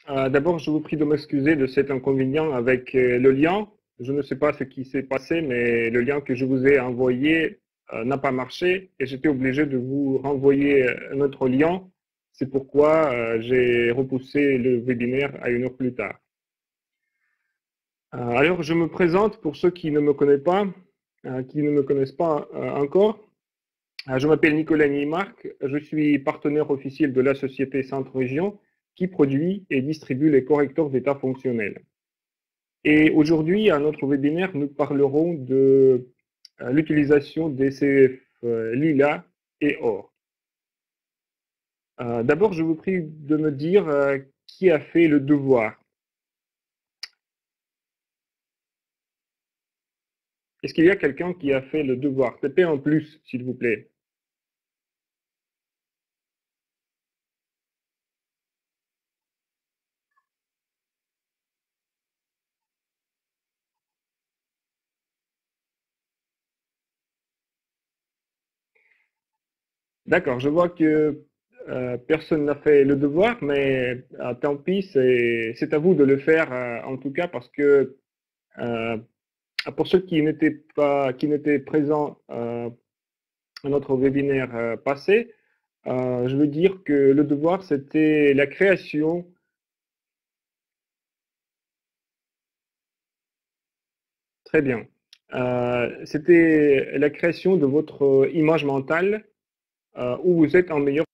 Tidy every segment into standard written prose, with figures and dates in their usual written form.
D'abord, je vous prie de m'excuser de cet inconvénient avec le lien. Je ne sais pas ce qui s'est passé, mais le lien que je vous ai envoyé n'a pas marché et j'étais obligé de vous renvoyer un autre lien. C'est pourquoi j'ai repoussé le webinaire à une heure plus tard. Alors, je me présente pour ceux qui ne me connaissent pas, encore. Je m'appelle Nicolas Nimark, je suis partenaire officiel de la société Centre Région qui produit et distribue les correcteurs d'état fonctionnel. Et aujourd'hui, à notre webinaire, nous parlerons de l'utilisation des CEF Lila et Or. D'abord, je vous prie de me dire qui a fait le devoir. Est-ce qu'il y a quelqu'un qui a fait le devoir? Tapez en plus, s'il vous plaît. D'accord, je vois que personne n'a fait le devoir, mais tant pis, c'est à vous de le faire en tout cas parce que pour ceux qui n'étaient présents à notre webinaire passé, je veux dire que le devoir c'était la création. Très bien. C'était la création de votre image mentale où vous êtes en meilleure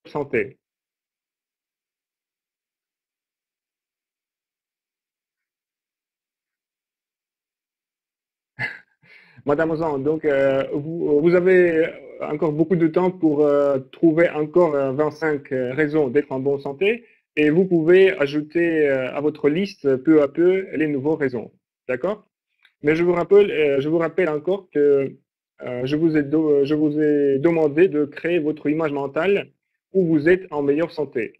santé. Madame Ozan, donc vous avez encore beaucoup de temps pour trouver encore 25 raisons d'être en bonne santé et vous pouvez ajouter à votre liste peu à peu les nouvelles raisons. D'accord? Mais je vous rappelle encore que je vous ai demandé de créer votre image mentale où vous êtes en meilleure santé.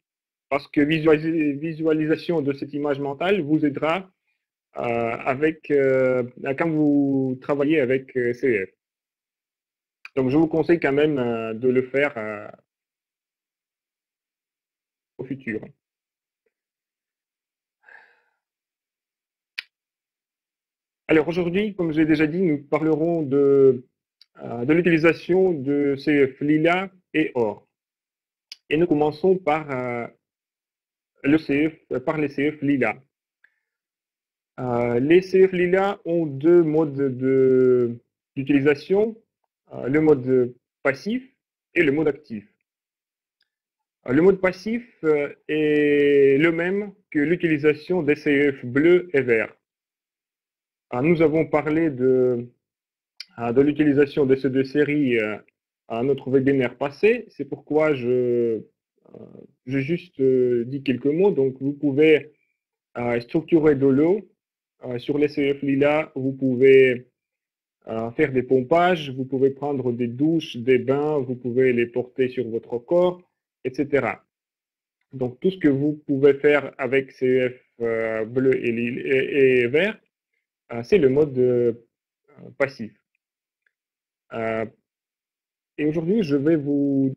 Parce que visualisation de cette image mentale vous aidera quand vous travaillez avec CEF. Donc, je vous conseille quand même de le faire au futur. Alors, aujourd'hui, comme j'ai déjà dit, nous parlerons de l'utilisation de CEF Lila et Or. Et nous commençons par, par les CEF Lila. Les CEF Lila ont deux modes d'utilisation, le mode passif et le mode actif. Le mode passif est le même que l'utilisation des CEF bleus et verts. Nous avons parlé de l'utilisation de ces deux séries à notre webinaire passé. C'est pourquoi je juste dis quelques mots. Donc, vous pouvez structurer de l'eau sur les CEF Lila. Vous pouvez faire des pompages. Vous pouvez prendre des douches, des bains. Vous pouvez les porter sur votre corps, etc. Donc, tout ce que vous pouvez faire avec CEF bleu et vert, c'est le mode passif. Et aujourd'hui, je vais vous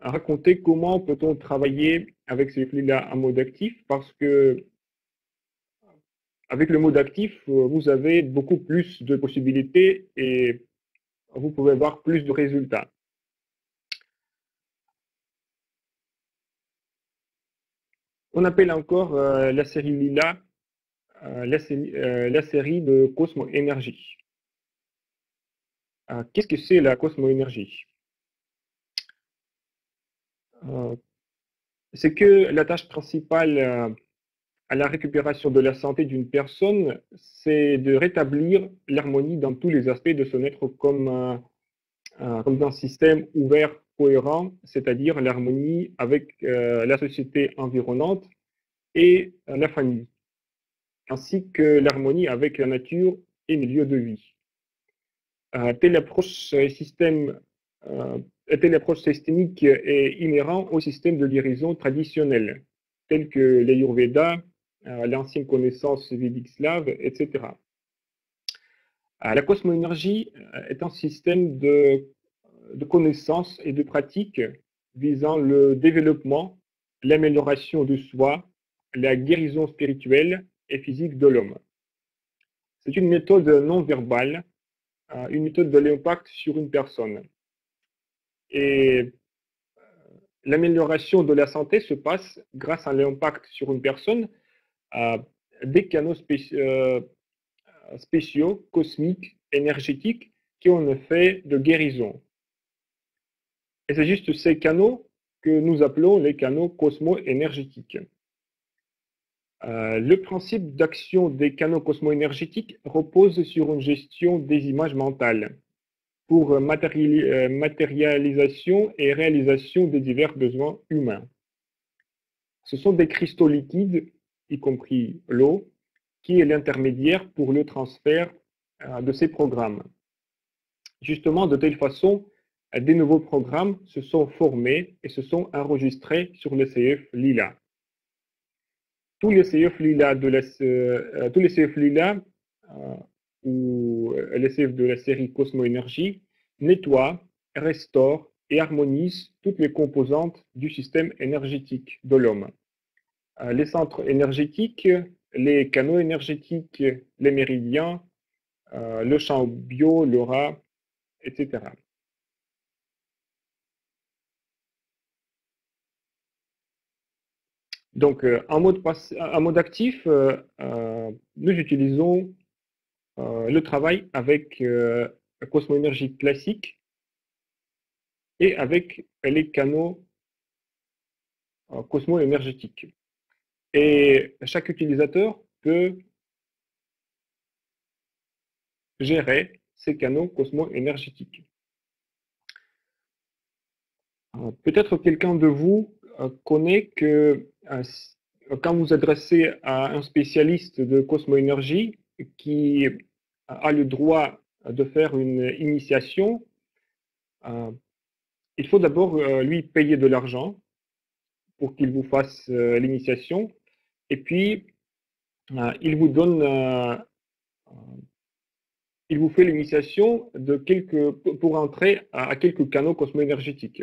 raconter comment peut-on travailler avec ces flux-là en mode actif, parce que avec le mode actif, vous avez beaucoup plus de possibilités et vous pouvez voir plus de résultats. On appelle encore la série Lila la série de Cosmo Énergie. Qu'est-ce que c'est la Cosmo Énergie? C'est que la tâche principale à la récupération de la santé d'une personne, c'est de rétablir l'harmonie dans tous les aspects de son être comme un système ouvert, cohérent, c'est-à-dire l'harmonie avec la société environnante et la famille, ainsi que l'harmonie avec la nature et milieu de vie. Telle approche systémique est inhérente au système de guérison traditionnel, tel que l'Ayurveda, l'ancienne connaissance védique slave, etc. La cosmoénergie est un système de connaissances et de pratiques visant le développement, l'amélioration de soi, la guérison spirituelle et physique de l'homme. C'est une méthode non verbale, une méthode de l'impact sur une personne. Et l'amélioration de la santé se passe grâce à l'impact sur une personne des canaux spéciaux, cosmiques, énergétiques, qui ont un effet de guérison. Et c'est juste ces canaux que nous appelons les canaux cosmo-énergétiques. Le principe d'action des canaux cosmo-énergétiques repose sur une gestion des images mentales pour matérialisation et réalisation des divers besoins humains. Ce sont des cristaux liquides, y compris l'eau, qui est l'intermédiaire pour le transfert de ces programmes. Justement, de telle façon, des nouveaux programmes se sont formés et se sont enregistrés sur le CF Lila. Tous les CF Lila ou les CF de la série Cosmo Énergie nettoient, restaurent et harmonisent toutes les composantes du système énergétique de l'homme. Les centres énergétiques, les canaux énergétiques, les méridiens, le champ bio, l'aura, etc. Donc, en mode actif, nous utilisons le travail avec Cosmo Énergie classique et avec les canaux Cosmo énergétiques. Et chaque utilisateur peut gérer ces canaux Cosmo énergétiques. Peut-être quelqu'un de vous connaît que quand vous adressez à un spécialiste de Cosmo-énergie qui a le droit de faire une initiation, il faut d'abord lui payer de l'argent pour qu'il vous fasse l'initiation, et puis il vous donne, il vous fait l'initiation pour entrer à quelques canaux cosmo-énergétiques.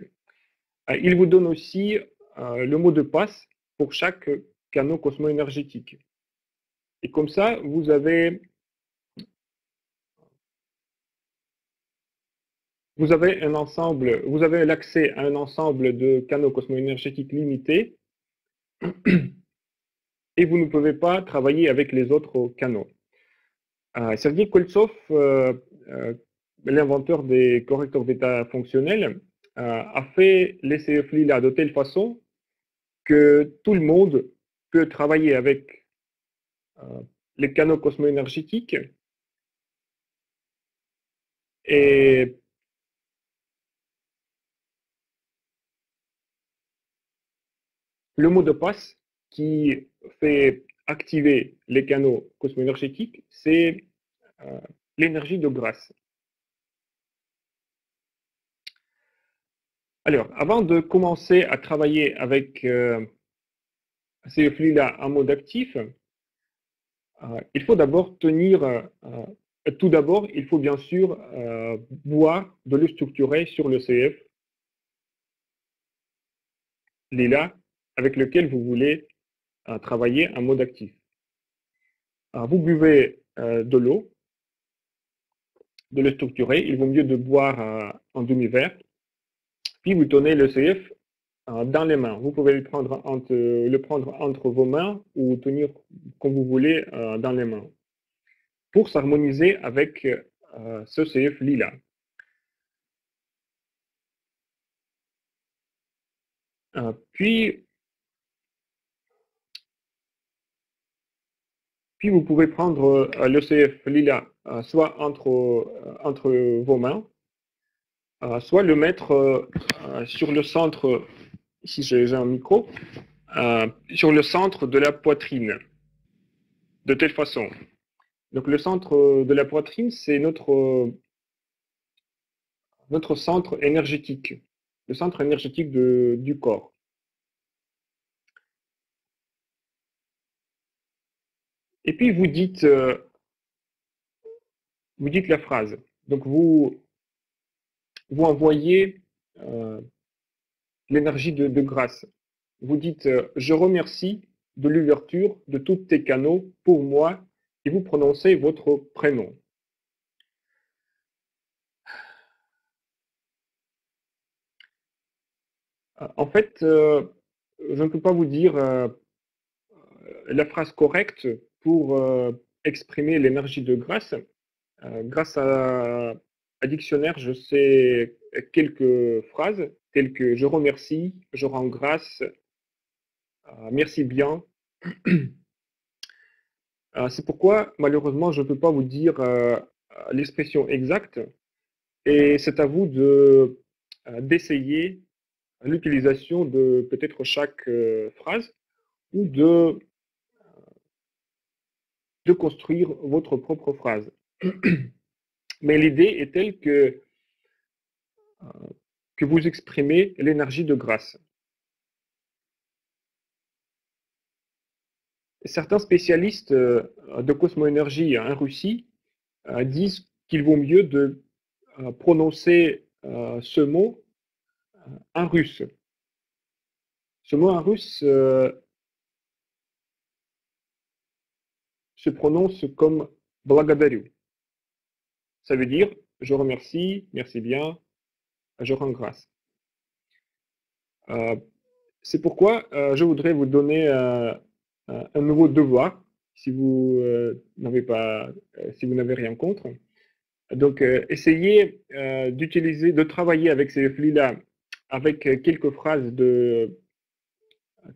Il vous donne aussi le mot de passe pour chaque canal cosmo-énergétique. Et comme ça, vous avez l'accès à un ensemble de canaux cosmo-énergétiques limités et vous ne pouvez pas travailler avec les autres canaux. Sergei Koltsov, l'inventeur des correcteurs d'état fonctionnels, a fait les CF Lila de telle façon que tout le monde peut travailler avec les canaux cosmo-énergétiques et le mot de passe qui fait activer les canaux cosmo-énergétiques, c'est l'énergie de grâce. Alors, avant de commencer à travailler avec ces flux-là en mode actif, il faut d'abord tout d'abord, il faut bien sûr voir de le structurer sur le CF Lila avec lequel vous voulez travailler en mode actif. Vous buvez de l'eau, de le structurer, il vaut mieux de boire en demi-verre, puis vous tenez le CF dans les mains. Vous pouvez le prendre entre vos mains ou tenir comme vous voulez dans les mains pour s'harmoniser avec ce CF lila. Puis vous pouvez prendre le CF lila soit entre vos mains, soit le mettre sur le centre, ici j'ai un micro, sur le centre de la poitrine, de telle façon. Donc le centre de la poitrine, c'est notre centre énergétique, le centre énergétique du corps. Et puis vous dites vous dites la phrase. Donc vous envoyez l'énergie de grâce. Vous dites je remercie de l'ouverture de tous tes canaux pour moi et vous prononcez votre prénom. En fait, je ne peux pas vous dire la phrase correcte pour exprimer l'énergie de grâce. Grâce à Dictionnaire, je sais quelques phrases telles que je remercie, je rends grâce, merci bien. C'est pourquoi, malheureusement, je ne peux pas vous dire l'expression exacte et c'est à vous d'essayer l'utilisation de peut-être chaque phrase ou de construire votre propre phrase. Mais l'idée est telle que vous exprimez l'énergie de grâce. Certains spécialistes de cosmoénergie en Russie disent qu'il vaut mieux de prononcer ce mot en russe. Ce mot en russe se prononce comme благодарю. Ça veut dire je remercie, merci bien, je rends grâce. C'est pourquoi je voudrais vous donner un nouveau devoir si vous si vous n'avez rien contre. Donc, essayez d'utiliser, de travailler avec ces flux-là, avec quelques phrases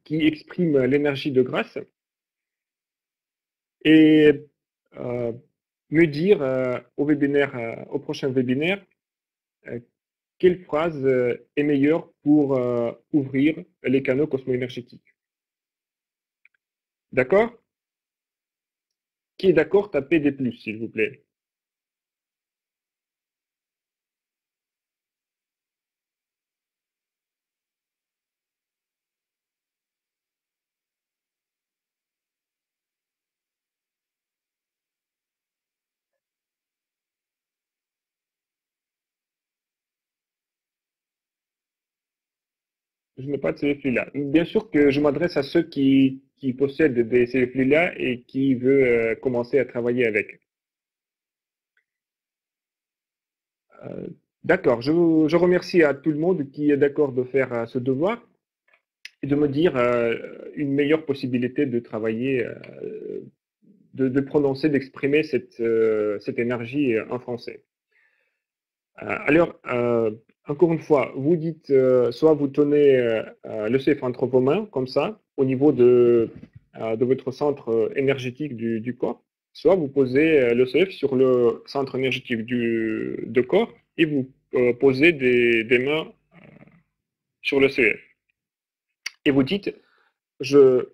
qui expriment l'énergie de grâce, et me dire au prochain webinaire, quelle phrase est meilleure pour ouvrir les canaux cosmo-énergétiques. D'accord? Qui est d'accord, tapez des plus, s'il vous plaît. Je n'ai pas de CFI-là. Bien sûr que je m'adresse à ceux qui possèdent des CFI-là et qui veulent commencer à travailler avec. D'accord, je remercie à tout le monde qui est d'accord de faire ce devoir et de me dire une meilleure possibilité de travailler, de prononcer, d'exprimer cette énergie en français. Alors, encore une fois, vous dites, soit vous tenez le CF entre vos mains, comme ça, au niveau de votre centre énergétique du corps, soit vous posez le CF sur le centre énergétique de corps et vous posez des mains sur le CF. Et vous dites, je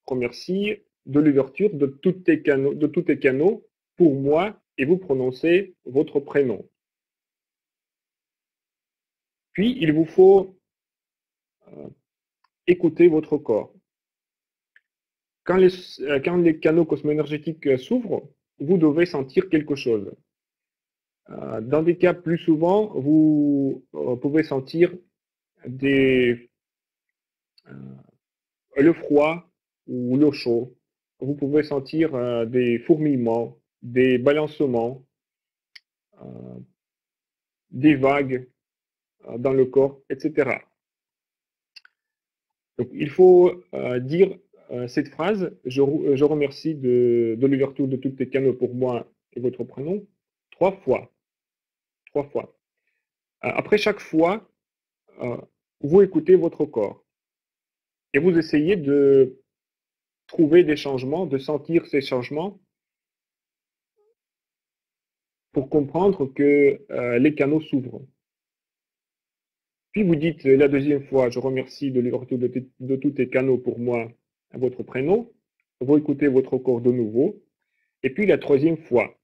remercie de l'ouverture de tous tes canaux pour moi et vous prononcez votre prénom. Puis, il vous faut écouter votre corps. Quand les canaux cosmo-énergétiques s'ouvrent, vous devez sentir quelque chose. Dans des cas plus souvent, vous pouvez sentir le froid ou le chaud. Vous pouvez sentir des fourmillements, des balancements, des vagues dans le corps, etc. Donc, il faut dire cette phrase, je remercie de l'ouverture de tous tes canaux pour moi et votre prénom, 3 fois. 3 fois. Après chaque fois, vous écoutez votre corps et vous essayez de trouver des changements, de sentir ces changements pour comprendre que les canaux s'ouvrent. Puis vous dites la deuxième fois, je remercie de l'ouverture de tous tes canaux pour moi et votre prénom. Vous écoutez votre corps de nouveau. Et puis la troisième fois,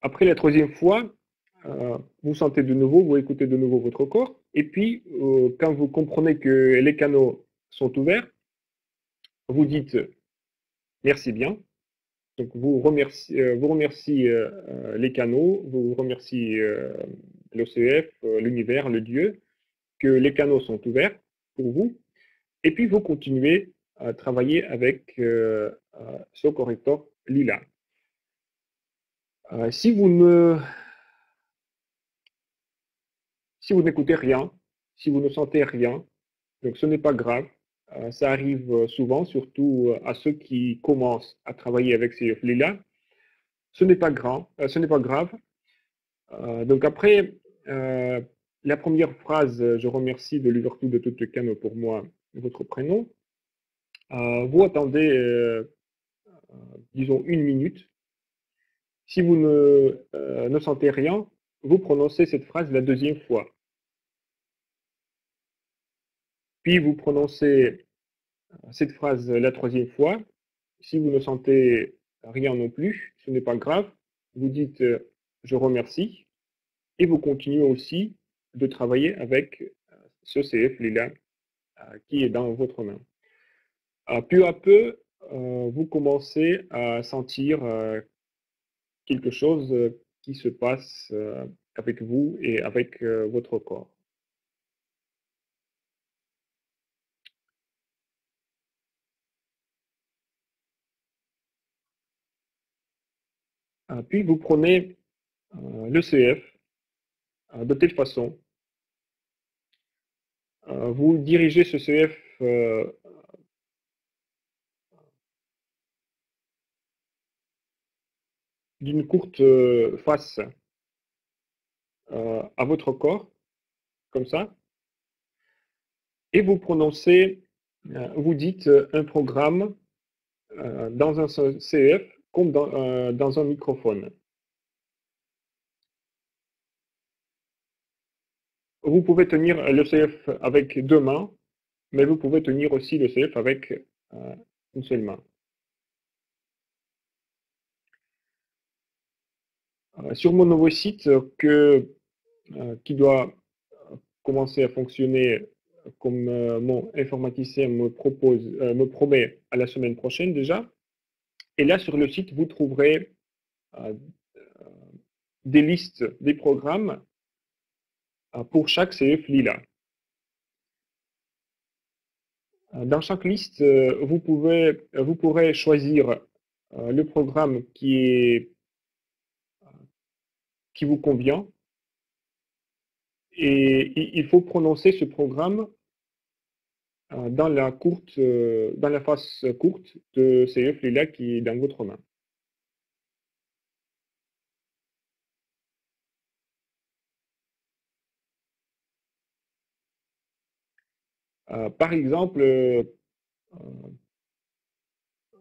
après la troisième fois, vous sentez de nouveau, vous écoutez de nouveau votre corps, et puis quand vous comprenez que les canaux sont ouverts, vous dites merci bien. Donc, vous remerciez les canaux, vous remerciez l'OCF, l'univers, le Dieu, que les canaux sont ouverts pour vous. Et puis, vous continuez à travailler avec ce correcteur lila. Si vous n'écoutez rien, si vous ne sentez rien, donc ce n'est pas grave. Ça arrive souvent, surtout à ceux qui commencent à travailler avec ces lila. Ce n'est pas grave. Donc après, la première phrase, je remercie de l'ouverture de tout le canal pour moi, votre prénom. Vous attendez, disons, 1 minute. Si vous ne sentez rien, vous prononcez cette phrase la deuxième fois. Puis vous prononcez cette phrase la troisième fois. Si vous ne sentez rien non plus, ce n'est pas grave. Vous dites je remercie et vous continuez aussi de travailler avec ce CF lila qui est dans votre main. Peu à peu, vous commencez à sentir quelque chose qui se passe avec vous et avec votre corps. Puis vous prenez le CF de telle façon. Vous dirigez ce CF d'une courte face à votre corps, comme ça, et vous prononcez, vous dites un programme dans un CF comme dans un microphone. Vous pouvez tenir le CF avec 2 mains, mais vous pouvez tenir aussi le CF avec une seule main. Sur mon nouveau site qui doit commencer à fonctionner comme mon informaticien me promet à la semaine prochaine déjà. Et là, sur le site, vous trouverez des listes des programmes pour chaque CF lila. Dans chaque liste, vous pourrez choisir le programme qui vous convient et il faut prononcer ce programme dans la face courte de CF lila qui est dans votre main. Par exemple,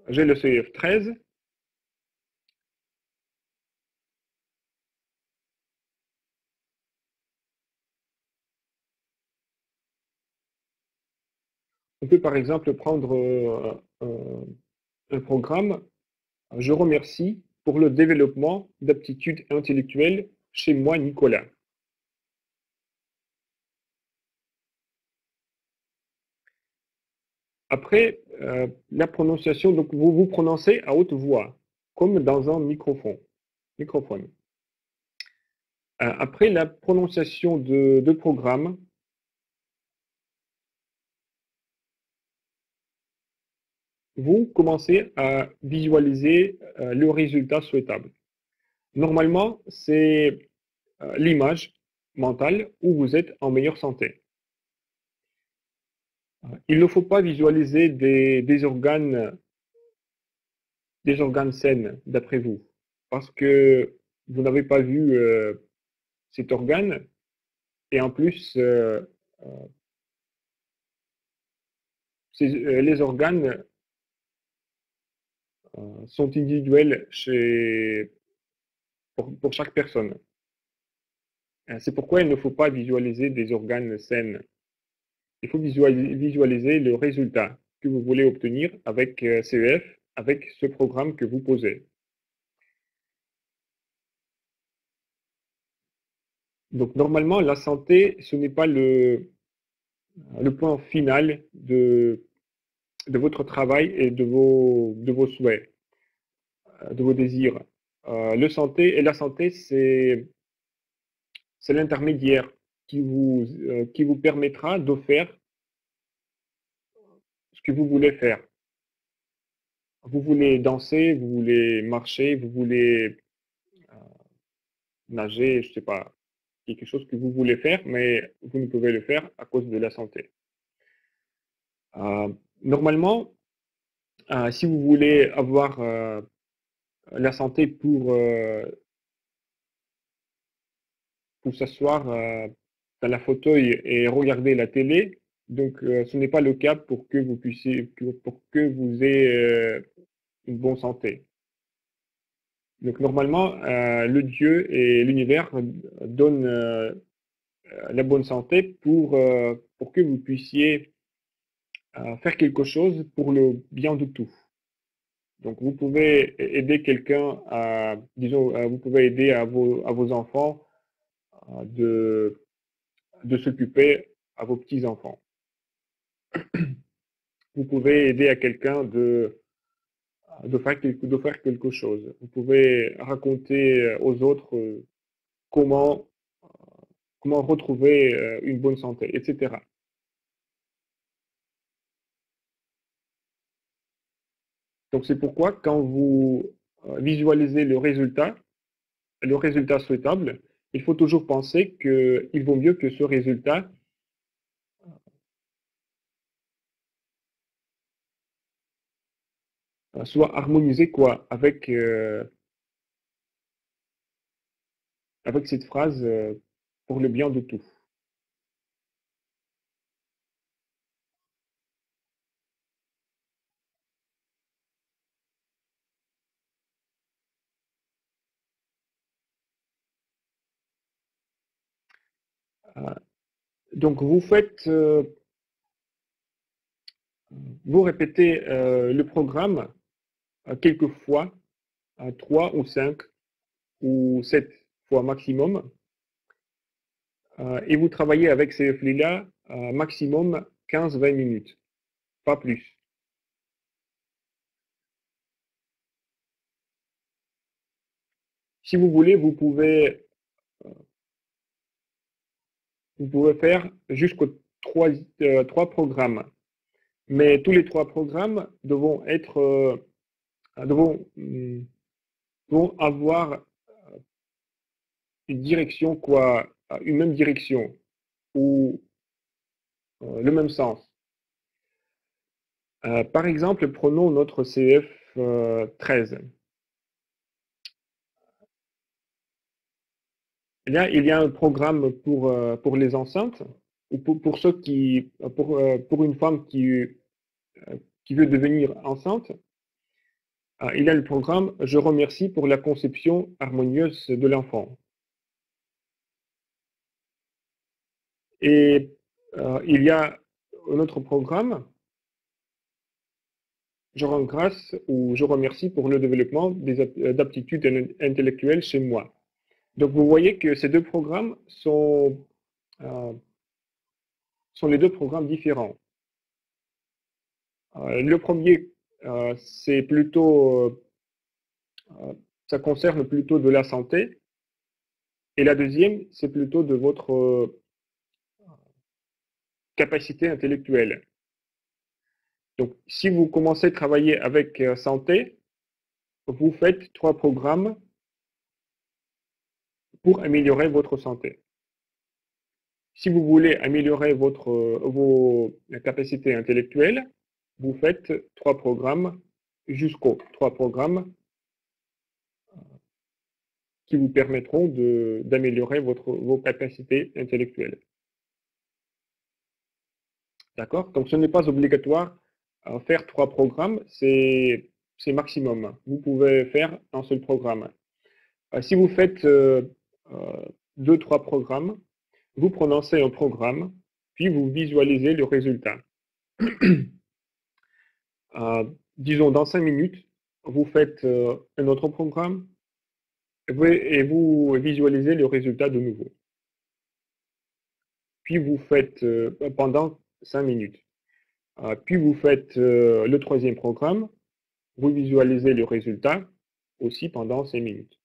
j'ai le CF 13. On peut par exemple prendre un programme. Je remercie pour le développement d'aptitudes intellectuelles chez moi, Nicolas. Après, la prononciation, donc vous prononcez à haute voix, comme dans un microphone. Après la prononciation de programme, vous commencez à visualiser le résultat souhaitable. Normalement, c'est l'image mentale où vous êtes en meilleure santé. Il ne faut pas visualiser des organes saines, d'après vous, parce que vous n'avez pas vu cet organe, et en plus, les organes sont individuels pour chaque personne. C'est pourquoi il ne faut pas visualiser des organes sains. Il faut visualiser le résultat que vous voulez obtenir avec CEF, avec ce programme que vous posez. Donc normalement, la santé, ce n'est pas le point final de de votre travail et de vos souhaits, de vos désirs. La santé, c'est l'intermédiaire qui vous permettra de faire ce que vous voulez faire. Vous voulez danser, vous voulez marcher, vous voulez nager, je sais pas, quelque chose que vous voulez faire, mais vous ne pouvez le faire à cause de la santé. Normalement, si vous voulez avoir la santé pour s'asseoir dans la fauteuil et regarder la télé, donc ce n'est pas le cas pour que vous puissiez, pour que vous ayez une bonne santé. Donc normalement, le Dieu et l'univers donnent la bonne santé pour que vous puissiez faire quelque chose pour le bien de tout. Donc vous pouvez aider quelqu'un à, disons, vous pouvez aider à vos enfants de s'occuper à vos petits-enfants. Vous pouvez aider à quelqu'un de faire quelque chose. Vous pouvez raconter aux autres comment, comment retrouver une bonne santé, etc. Donc c'est pourquoi quand vous visualisez le résultat souhaitable, il faut toujours penser qu'il vaut mieux que ce résultat soit harmonisé quoi, avec cette phrase pour le bien de tout. Donc vous répétez le programme quelques fois, 3 ou 5 ou 7 fois maximum, et vous travaillez avec ces flux-là maximum 15-20 minutes, pas plus. Si vous voulez, vous pouvez faire jusqu'aux 3 programmes. Mais tous les 3 programmes devront avoir une direction, quoi, une même direction ou le même sens. Par exemple, prenons notre CF 13. Là, il y a un programme pour les enceintes ou pour ceux pour une femme qui veut devenir enceinte. Il y a le programme Je remercie pour la conception harmonieuse de l'enfant. Et il y a un autre programme, Je rends grâce ou Je remercie pour le développement des aptitudes intellectuelles chez moi. Donc vous voyez que ces deux programmes euh, sont les deux programmes différents. Le premier, c'est plutôt, ça concerne plutôt de la santé, et la deuxième, c'est plutôt de votre capacité intellectuelle. Donc, si vous commencez à travailler avec santé, vous faites 3 programmes pour améliorer votre santé. Si vous voulez améliorer vos capacités intellectuelles, vous faites 3 programmes jusqu'aux 3 programmes qui vous permettront d'améliorer vos capacités intellectuelles. D'accord? Donc, ce n'est pas obligatoire à faire 3 programmes, c'est maximum. Vous pouvez faire un seul programme. Si vous faites 2-3 programmes, vous prononcez un programme, puis vous visualisez le résultat. Disons, dans 5 minutes, vous faites un autre programme et vous visualisez le résultat de nouveau. Puis vous faites pendant 5 minutes. Puis vous faites le troisième programme, vous visualisez le résultat aussi pendant 5 minutes.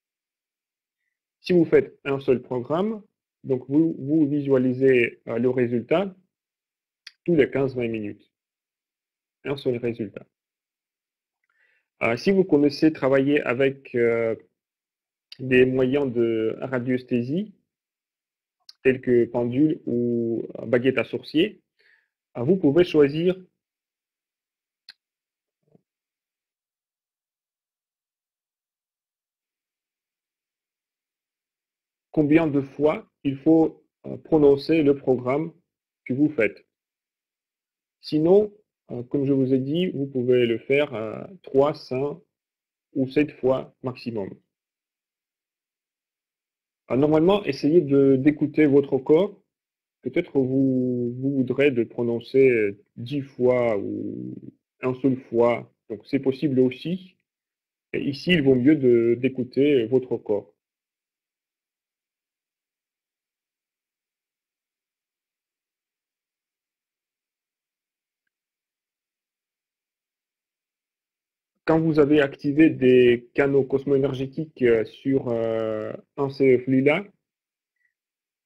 Si vous faites un seul programme, donc vous visualisez le résultat tous les 15-20 minutes. Un seul résultat. Si vous connaissez travailler avec des moyens de radiesthésie, tels que pendule ou baguette à sourcier, vous pouvez choisir combien de fois il faut prononcer le programme que vous faites. Sinon, comme je vous ai dit, vous pouvez le faire 3, 5 ou 7 fois maximum. Normalement, essayez d'écouter votre corps. Peut-être vous voudrez de prononcer 10 fois ou une seule fois. Donc, c'est possible aussi. Et ici, il vaut mieux d'écouter votre corps. Quand vous avez activé des canaux cosmo-énergétiques sur un CF lila,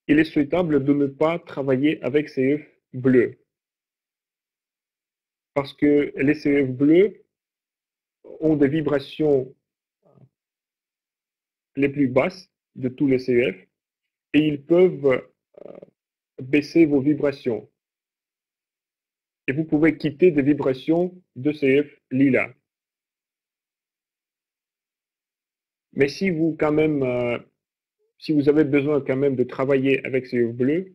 il est souhaitable de ne pas travailler avec CF bleu. Parce que les CF bleus ont des vibrations les plus basses de tous les CF et ils peuvent baisser vos vibrations. Et vous pouvez quitter des vibrations de CF lila. Mais si vous quand même, si vous avez besoin quand même de travailler avec CF bleu,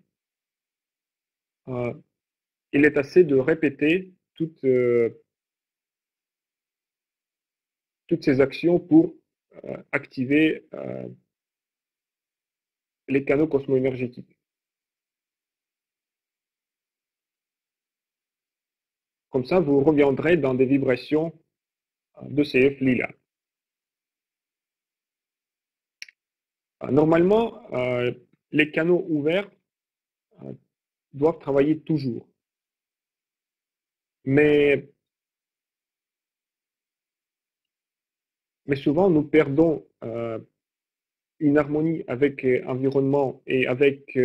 il est assez de répéter toutes ces actions pour activer les canaux cosmo-énergétiques. Comme ça, vous reviendrez dans des vibrations de CF lila. Normalement, les canaux ouverts doivent travailler toujours. Mais souvent, nous perdons une harmonie avec l'environnement et avec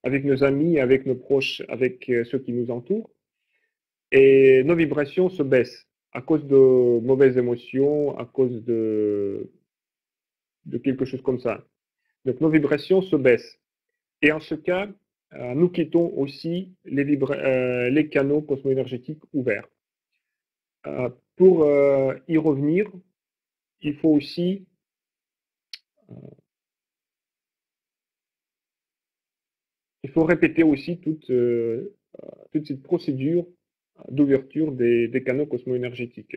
nos amis, avec nos proches, avec ceux qui nous entourent. Et nos vibrations se baissent à cause de mauvaises émotions, à cause de quelque chose comme ça. Donc nos vibrations se baissent. Et en ce cas, nous quittons aussi les canaux cosmo-énergétiques ouverts. Pour y revenir, il faut aussi répéter aussi toute cette procédure d'ouverture des canaux cosmo-énergétiques.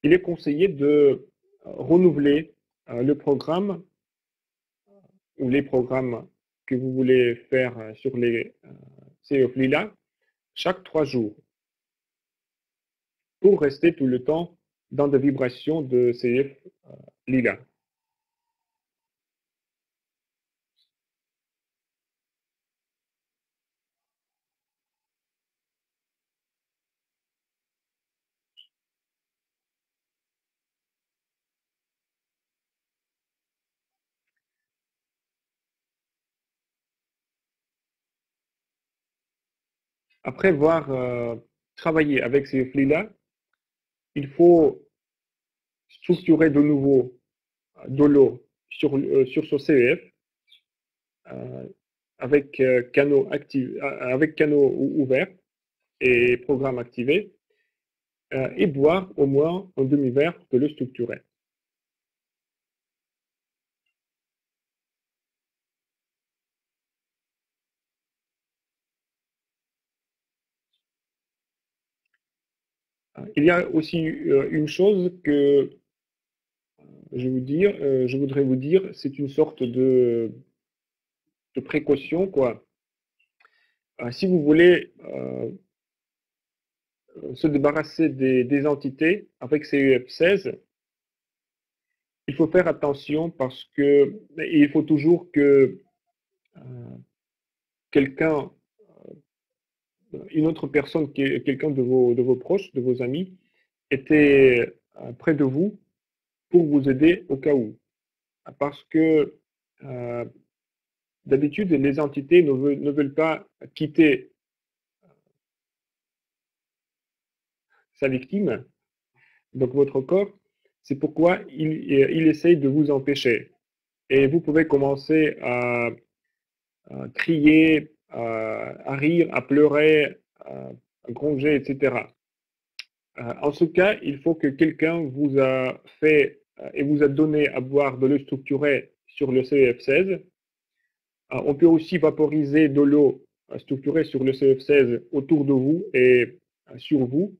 Il est conseillé de renouveler le programme ou les programmes que vous voulez faire sur les CF Lila chaque 3 jours pour rester tout le temps dans des vibrations de CF Lila. Après avoir travaillé avec CF Lila, il faut structurer de nouveau de l'eau sur ce CEF avec canaux ouverts et programme activé et boire au moins un demi-verre de l'eau structurée. Il y a aussi une chose que je voudrais vous dire, c'est une sorte de précaution, quoi. Si vous voulez se débarrasser des entités avec CEF16, il faut faire attention parce que il faut toujours que quelqu'un, une autre personne, quelqu'un de vos proches, de vos amis, était près de vous pour vous aider au cas où. Parce que d'habitude, les entités ne veulent pas quitter sa victime, donc votre corps. C'est pourquoi il essaye de vous empêcher. Et vous pouvez commencer à crier, à rire, à pleurer, à gronger, etc. En ce cas, il faut que quelqu'un vous a fait et vous a donné à boire de l'eau structurée sur le CF16. On peut aussi vaporiser de l'eau structurée sur le CF16 autour de vous et sur vous.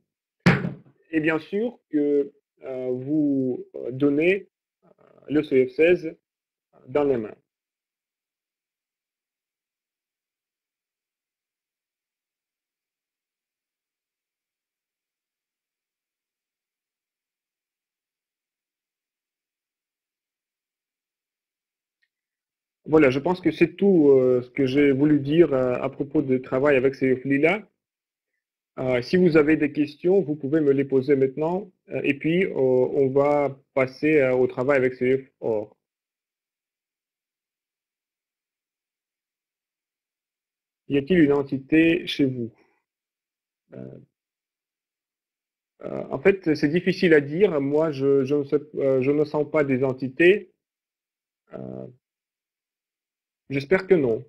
Et bien sûr que vous donnez le CF16 dans les mains. Voilà, je pense que c'est tout ce que j'ai voulu dire à propos du travail avec ces flux-là. Si vous avez des questions, vous pouvez me les poser maintenant et puis on va passer au travail avec CF Or. Y a-t-il une entité chez vous? Euh, En fait, c'est difficile à dire. Moi, je ne sens pas des entités. Euh, J'espère que non.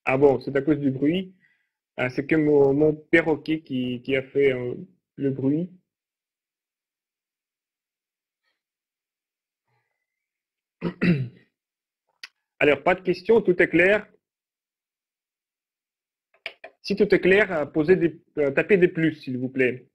Ah bon, c'est à cause du bruit. C'est que mon perroquet qui a fait le bruit. Alors, pas de questions, tout est clair. Si tout est clair, tapez des plus, s'il vous plaît.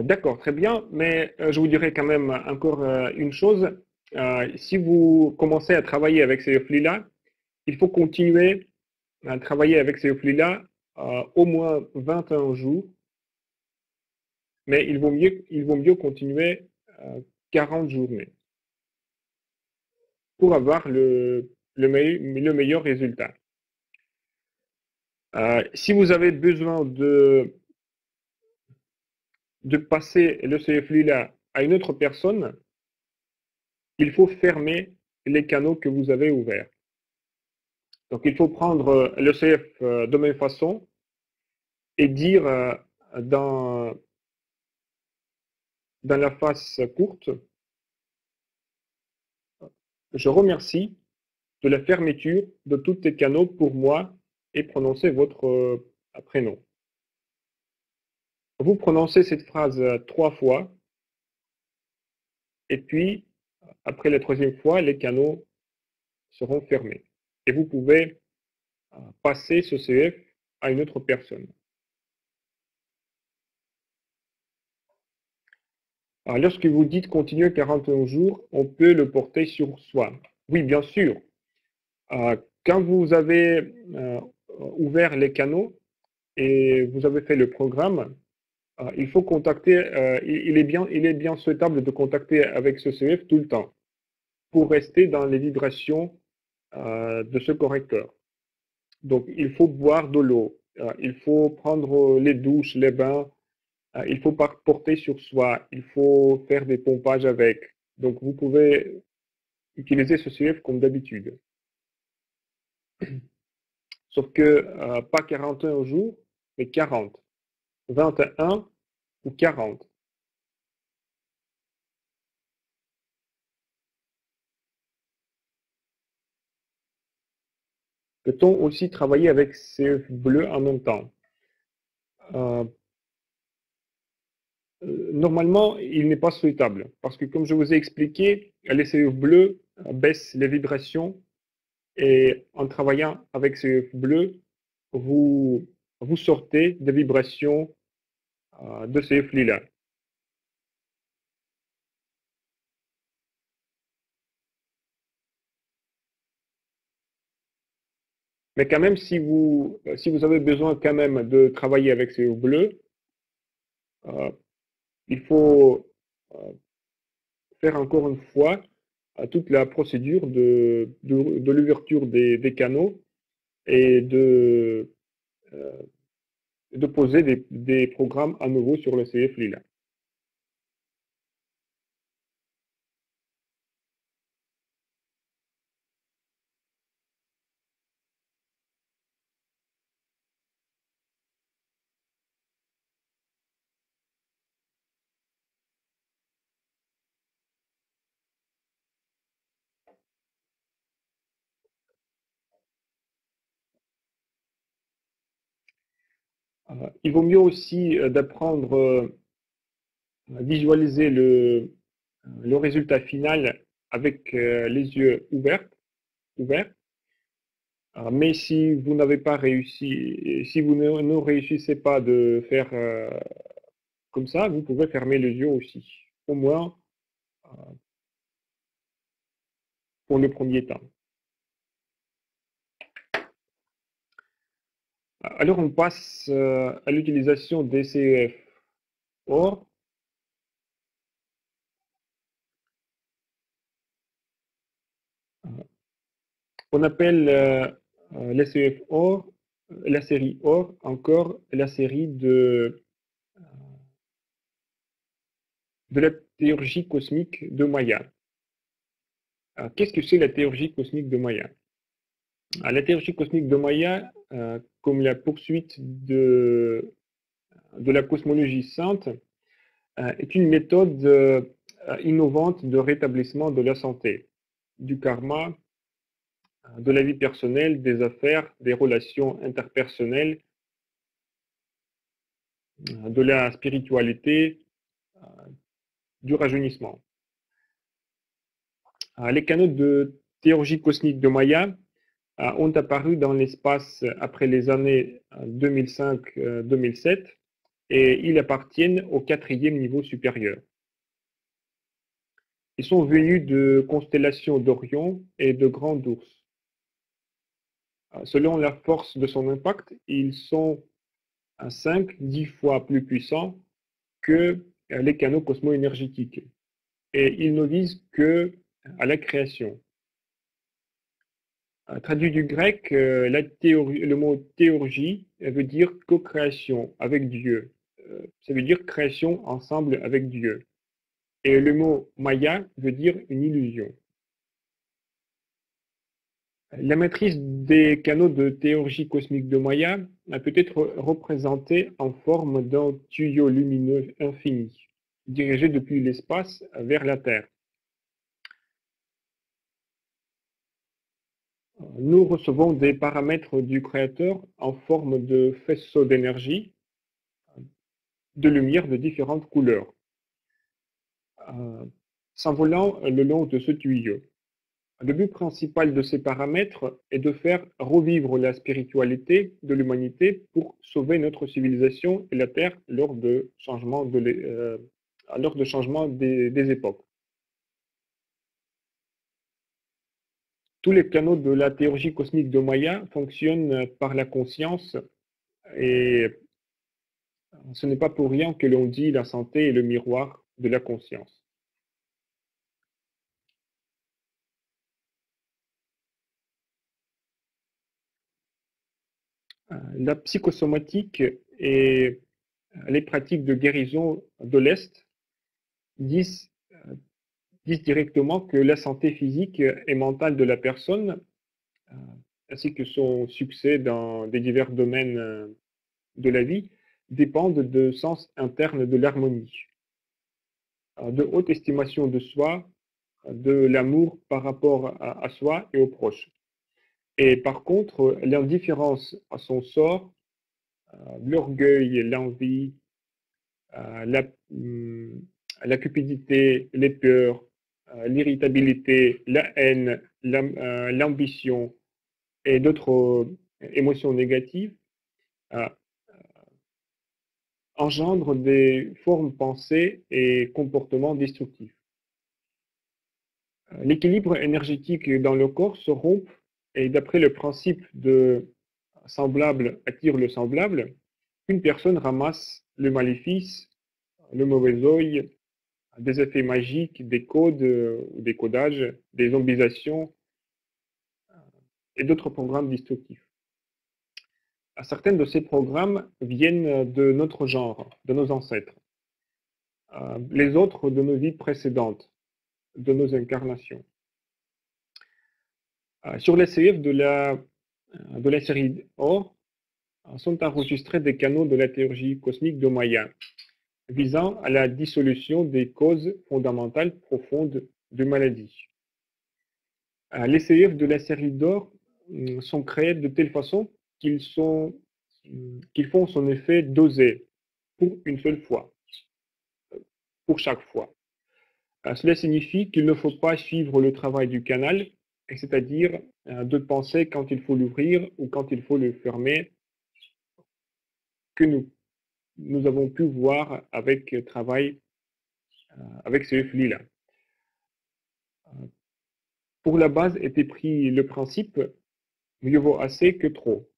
D'accord, très bien, mais je vous dirais quand même encore une chose. Si vous commencez à travailler avec ces flux-là, il faut continuer à travailler avec ces flux-là au moins 21 jours, mais il vaut mieux continuer 40 journées pour avoir le meilleur résultat. Si vous avez besoin de passer le CFLI-là à une autre personne, il faut fermer les canaux que vous avez ouverts. Donc, il faut prendre le CF de même façon et dire dans, dans la face courte, je remercie de la fermeture de tous les canaux pour moi et prononcer votre prénom. Vous prononcez cette phrase 3 fois et puis, après la troisième fois, les canaux seront fermés. Et vous pouvez passer ce CF à une autre personne. Alors, lorsque vous dites continuer 41 jours, on peut le porter sur soi. Oui, bien sûr. Quand vous avez ouvert les canaux et vous avez fait le programme, il faut contacter, il est bien souhaitable de contacter avec ce CF tout le temps pour rester dans les vibrations de ce correcteur. Donc, il faut boire de l'eau, il faut prendre les douches, les bains, il faut pas porter sur soi, il faut faire des pompages avec. Donc, vous pouvez utiliser ce CEF comme d'habitude. Sauf que pas 41 au jour, mais 40, 21 ou 40. Peut-on aussi travailler avec CEF bleu en même temps? Euh, Normalement, il n'est pas souhaitable parce que, comme je vous ai expliqué, les CEF bleus baissent les vibrations et en travaillant avec CEF bleu, vous, vous sortez des vibrations de CEF lilas. Mais quand même, si vous avez besoin quand même de travailler avec CEF bleu, euh, il faut euh, faire encore une fois toute la procédure de l'ouverture des canaux et euh, de poser des programmes à nouveau sur le CF Lila. Il vaut mieux aussi d'apprendre à visualiser le résultat final avec les yeux ouverts. Mais si vous n'avez pas réussi, si vous ne réussissez pas de faire comme ça, vous pouvez fermer les yeux aussi, au moins pour le premier temps. Alors on passe à l'utilisation des CEF. Or, on appelle les CEF OR, la série OR, encore la série de la théurgie cosmique de Maya. Qu'est-ce que c'est la théurgie cosmique de Maya? La théurgie cosmique de Maya, comme la poursuite de la cosmologie sainte, est une méthode innovante de rétablissement de la santé, du karma, de la vie personnelle, des affaires, des relations interpersonnelles, de la spiritualité, du rajeunissement. Les canaux de théurgie cosmique de Maya ont apparu dans l'espace après les années 2005-2007 et ils appartiennent au quatrième niveau supérieur. Ils sont venus de constellations d'Orion et de Grand Ours. Selon la force de son impact, ils sont à 5-10 fois plus puissants que les canaux cosmo-énergétiques. Et ils ne visent que à la création. Traduit du grec, le mot théurgie veut dire co-création avec Dieu. Ça veut dire création ensemble avec Dieu. Et le mot maya veut dire une illusion. La maîtrise des canaux de théurgie cosmique de Maya peut être représentée en forme d'un tuyau lumineux infini, dirigé depuis l'espace vers la Terre. Nous recevons des paramètres du Créateur en forme de faisceaux d'énergie, de lumière de différentes couleurs, s'envolant le long de ce tuyau. Le but principal de ces paramètres est de faire revivre la spiritualité de l'humanité pour sauver notre civilisation et la Terre lors de changements des époques. Tous les canaux de la théologie cosmique de Maya fonctionnent par la conscience et ce n'est pas pour rien que l'on dit la santé est le miroir de la conscience. La psychosomatique est les pratiques de guérison de l'Est disent directement que la santé physique et mentale de la personne, ainsi que son succès dans des divers domaines de la vie, dépendent de sens interne de l'harmonie, de haute estimation de soi, de l'amour par rapport à soi et aux proches. Et par contre, l'indifférence à son sort, l'orgueil, l'envie, la cupidité, les peurs, l'irritabilité, la haine, l'ambition et d'autres émotions négatives engendrent des formes pensées et comportements destructifs. L'équilibre énergétique dans le corps se rompt et d'après le principe de semblable attire le semblable, une personne ramasse le maléfice, le mauvais œil, des effets magiques, des codes ou des codages, des zombisations et d'autres programmes destructifs. Certains de ces programmes viennent de notre genre, de nos ancêtres. Les autres de nos vies précédentes, de nos incarnations. Sur les CF de la série OR sont enregistrés des canaux de la théurgie cosmique de Maya, visant à la dissolution des causes fondamentales profondes de maladies. Les CF de la série d'or sont créés de telle façon qu'ils font son effet dosé pour une seule fois, pour chaque fois. Cela signifie qu'il ne faut pas suivre le travail du canal, c'est-à-dire de penser quand il faut l'ouvrir ou quand il faut le fermer, que nous avons pu voir avec travail, avec ce flux-là. Pour la base était pris le principe mieux vaut assez que trop.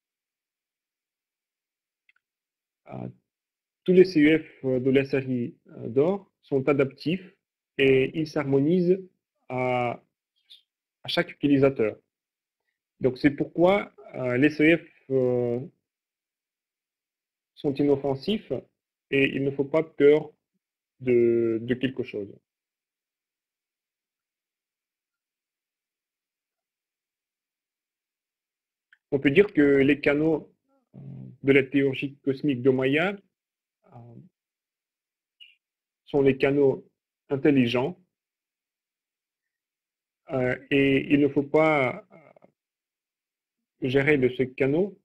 Tous les CEF de la série d'or sont adaptifs et ils s'harmonisent à chaque utilisateur. Donc c'est pourquoi les CEF sont inoffensifs et il ne faut pas peur de quelque chose. On peut dire que les canaux de la théurgie cosmique de Maya sont les canaux intelligents et il ne faut pas gérer de ces canaux.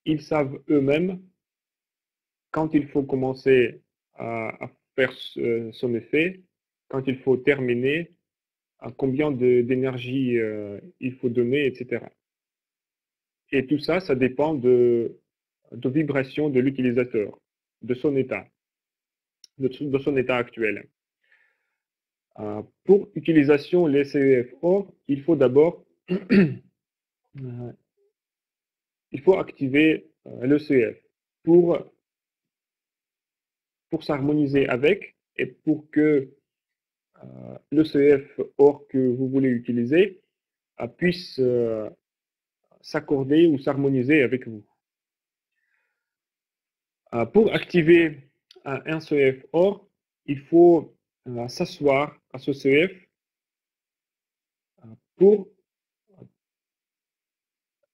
Ils savent eux-mêmes quand il faut commencer à faire son effet, quand il faut terminer, à combien d'énergie il faut donner, etc. Et tout ça, ça dépend de vibration de l'utilisateur, de son état, de son état actuel. Pour utilisation les CEF-OR, il faut d'abord il faut activer le CEF pour s'harmoniser avec et pour que le CEF-OR que vous voulez utiliser puisse s'accorder ou s'harmoniser avec vous. Pour activer un CEF-OR, il faut s'asseoir à ce CEF pour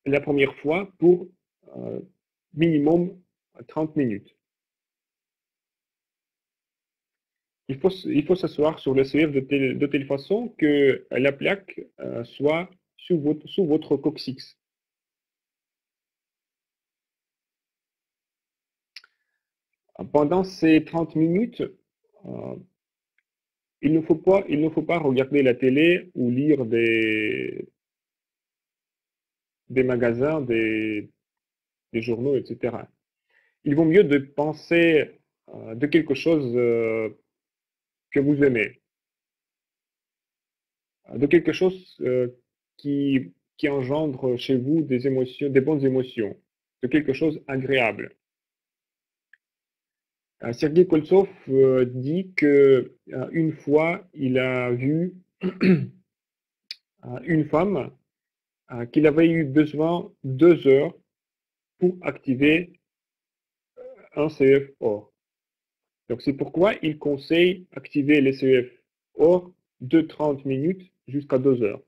la première fois pour minimum 30 minutes. Il faut s'asseoir sur le CEF de telle façon que la plaque soit sous votre coccyx. Pendant ces 30 minutes, il ne faut pas regarder la télé ou lire des magasins, des journaux, etc. Il vaut mieux de penser de quelque chose que vous aimez, de quelque chose qui engendre chez vous des émotions, des bonnes émotions, de quelque chose agréable. Sergei Koltsov dit que une fois, il a vu une femme qu'il avait eu besoin 2 heures pour activer un CEF OR. Donc c'est pourquoi il conseille d'activer les CEF OR de 30 minutes jusqu'à 2 heures.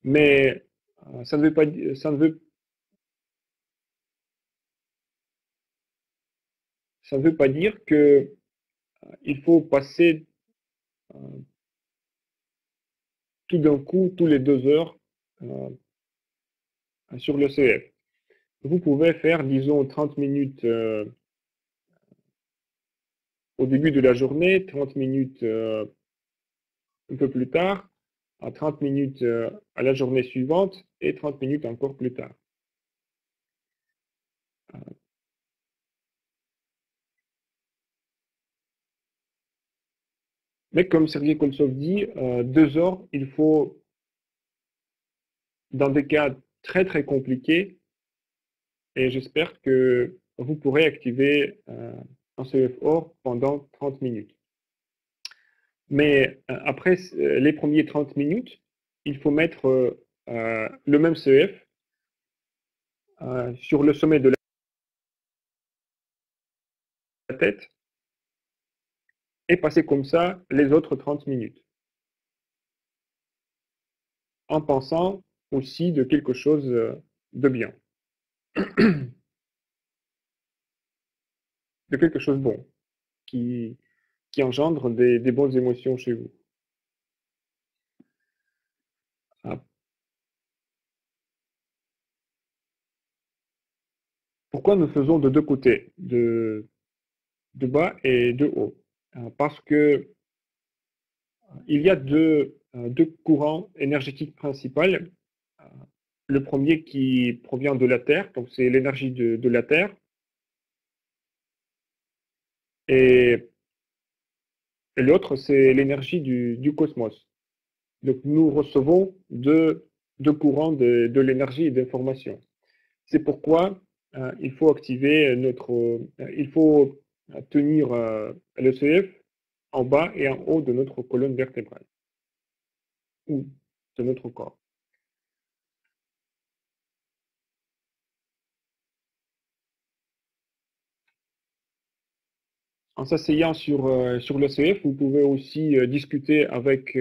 Mais ça ne veut pas dire que il faut passer tout d'un coup, tous les 2 heures, sur le CEF. Vous pouvez faire, disons, 30 minutes au début de la journée, 30 minutes un peu plus tard, à 30 minutes à la journée suivante et 30 minutes encore plus tard. Mais comme Sergei Koltsov dit, 2 heures, il faut, dans des cas très très compliqués, et j'espère que vous pourrez activer un CFO pendant 30 minutes. Mais après les premiers 30 minutes, il faut mettre le même CEF sur le sommet de la tête et passer comme ça les autres 30 minutes. En pensant aussi de quelque chose de bien, de quelque chose de bon, qui engendre des bonnes émotions chez vous. Ah. Pourquoi nous faisons de deux côtés, de bas et de haut? Parce que il y a deux courants énergétiques principaux. Le premier qui provient de la Terre, donc c'est l'énergie de la Terre, et l'autre c'est l'énergie du cosmos. Donc nous recevons deux courants de l'énergie et d'information. C'est pourquoi il faut activer il faut tenir le CF en bas et en haut de notre colonne vertébrale ou de notre corps. En s'asseyant sur le CF, vous pouvez aussi discuter avec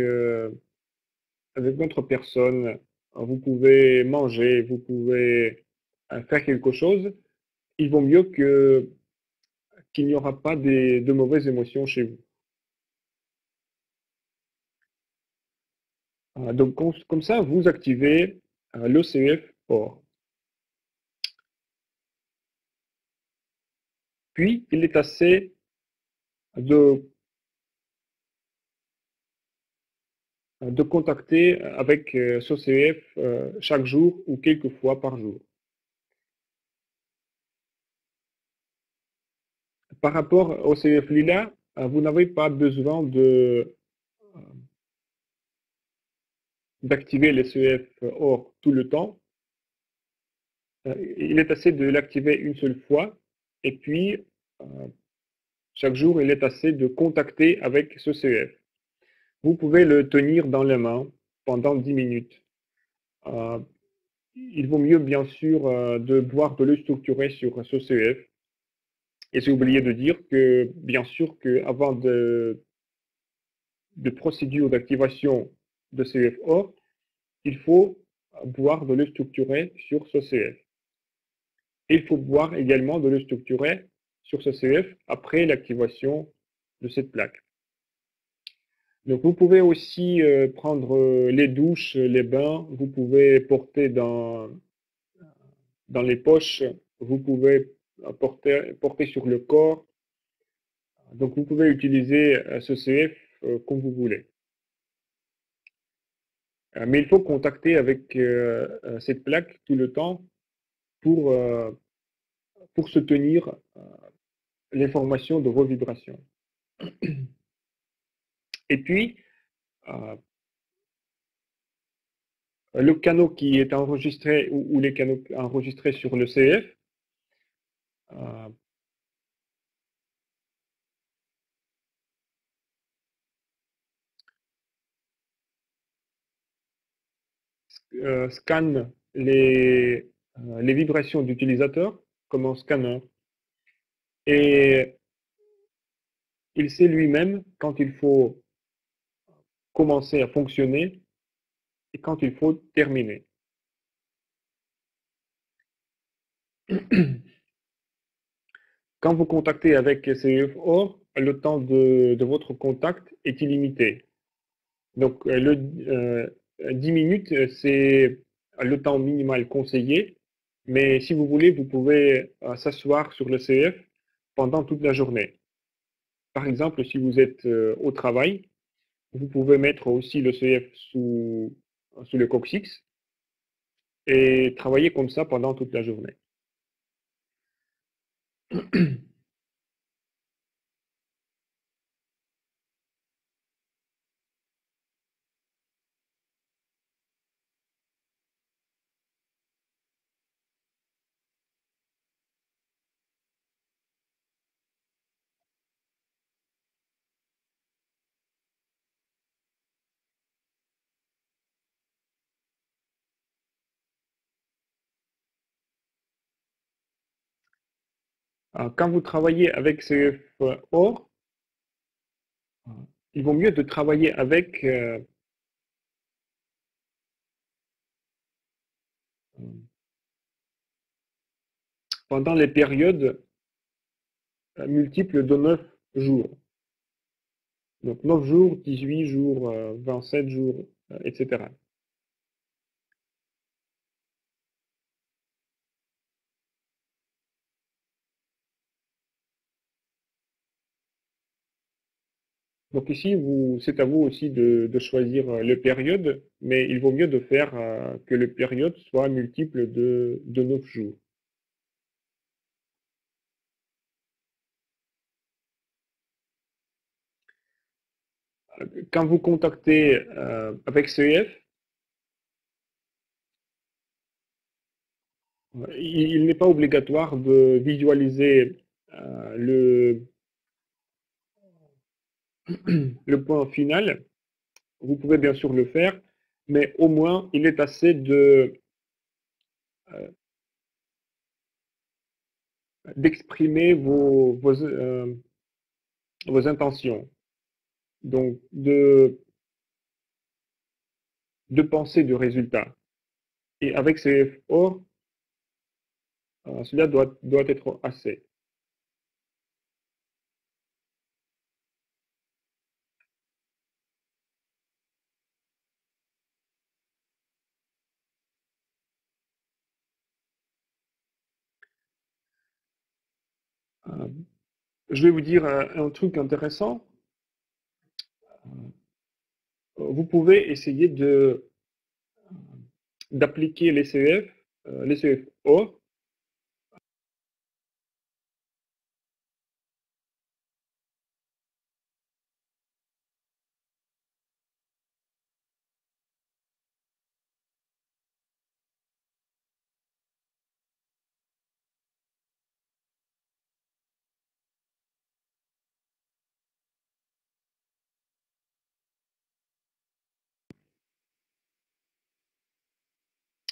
d'autres personnes. Vous pouvez manger, vous pouvez faire quelque chose. Il vaut mieux qu'il n'y aura pas de mauvaises émotions chez vous. Donc, comme ça, vous activez l'OCF OR. Puis, il est assez de, de contacter avec ce CF chaque jour ou quelques fois par jour. Par rapport au CF Lila, vous n'avez pas besoin d'activer les CF OR tout le temps. Il est assez de l'activer une seule fois et puis chaque jour, il est assez de contacter avec ce CF. Vous pouvez le tenir dans les mains pendant 10 minutes. Il vaut mieux, bien sûr, de boire de l'eau structurée sur ce CF. Et j'ai oublié de dire que, bien sûr, qu'avant de procédure d'activation de CFO, il faut boire de l'eau structurée sur ce CF. Et il faut boire également de l'eau structurée sur ce CF après l'activation de cette plaque. Donc vous pouvez aussi prendre les douches, les bains, vous pouvez porter dans les poches, vous pouvez porter sur le corps. Donc vous pouvez utiliser ce CF comme vous voulez. Mais il faut contacter avec cette plaque tout le temps pour, pour se tenir l'information de vos vibrations. Et puis, le canot qui est enregistré ou les canaux enregistrés sur le CF, scanne les vibrations d'utilisateur comme un scanner. et il sait lui-même quand il faut commencer à fonctionner et quand il faut terminer. Quand vous contactez avec CEF Or, le temps de votre contact est illimité. Donc, 10 minutes, c'est le temps minimal conseillé, mais si vous voulez, vous pouvez s'asseoir sur le CEF pendant toute la journée. Par exemple, si vous êtes au travail, vous pouvez mettre aussi le CEF sous le coccyx et travailler comme ça pendant toute la journée. Quand vous travaillez avec CEF Or, il vaut mieux de travailler avec pendant les périodes multiples de 9 jours. Donc 9 jours, 18 jours, 27 jours, etc. Donc ici, c'est à vous aussi de choisir les périodes, mais il vaut mieux de faire que les périodes soient multiples de 9 jours. Quand vous contactez avec CEF, il n'est pas obligatoire de visualiser le point final. Vous pouvez bien sûr le faire, mais au moins il est assez euh, d'exprimer vos intentions. Donc de penser du résultat. Et avec CFO, cela doit être assez. Euh, je vais vous dire un truc intéressant. Vous pouvez essayer d'appliquer les CFO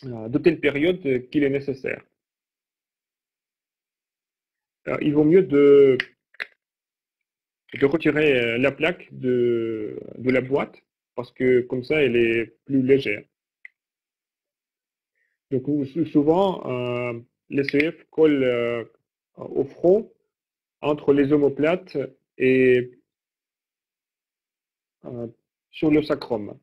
de telle période qu'il est nécessaire. Il vaut mieux de retirer la plaque de la boîte parce que comme ça, elle est plus légère. Donc souvent, les CF collent au front entre les omoplates et euh, sur le sacrum.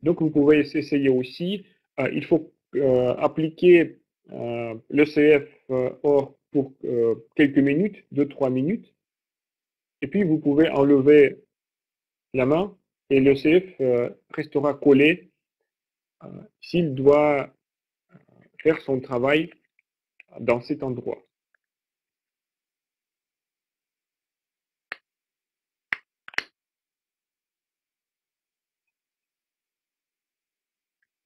Donc vous pouvez essayer aussi. Il faut appliquer le CF or pour quelques minutes, 2-3 minutes, et puis vous pouvez enlever la main et le CF restera collé s'il doit faire son travail dans cet endroit.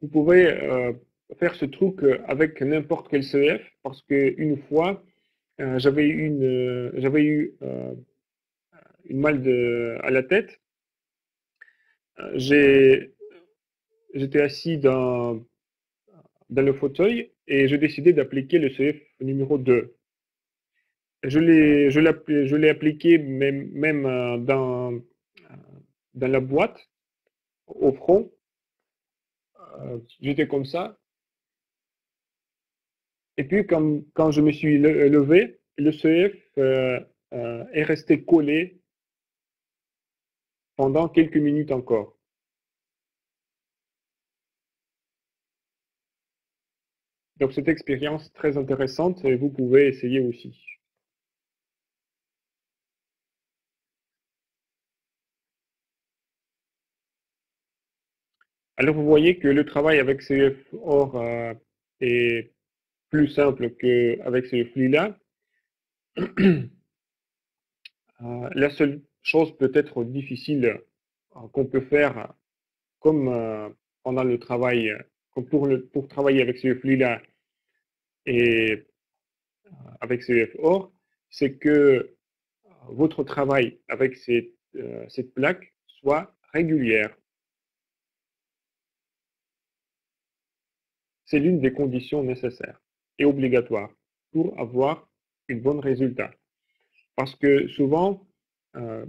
Vous pouvez faire ce truc avec n'importe quel CF parce qu'une fois, j'avais eu une mal à la tête. J'étais assis dans le fauteuil et j'ai décidé d'appliquer le CF numéro 2. je l'ai appliqué même dans la boîte, au front. J'étais comme ça. Et puis, quand je me suis levé, le CF est resté collé pendant quelques minutes encore. Donc, cette expérience très intéressante et vous pouvez essayer aussi. Alors, vous voyez que le travail avec CF OR est plus simple qu'avec CF Lila. La seule chose peut-être difficile qu'on peut faire, comme pendant le travail, comme pour travailler avec CF Lila et avec CF OR, c'est que votre travail avec cette plaque soit régulière. C'est l'une des conditions nécessaires et obligatoires pour avoir un bon résultat. Parce que souvent, euh,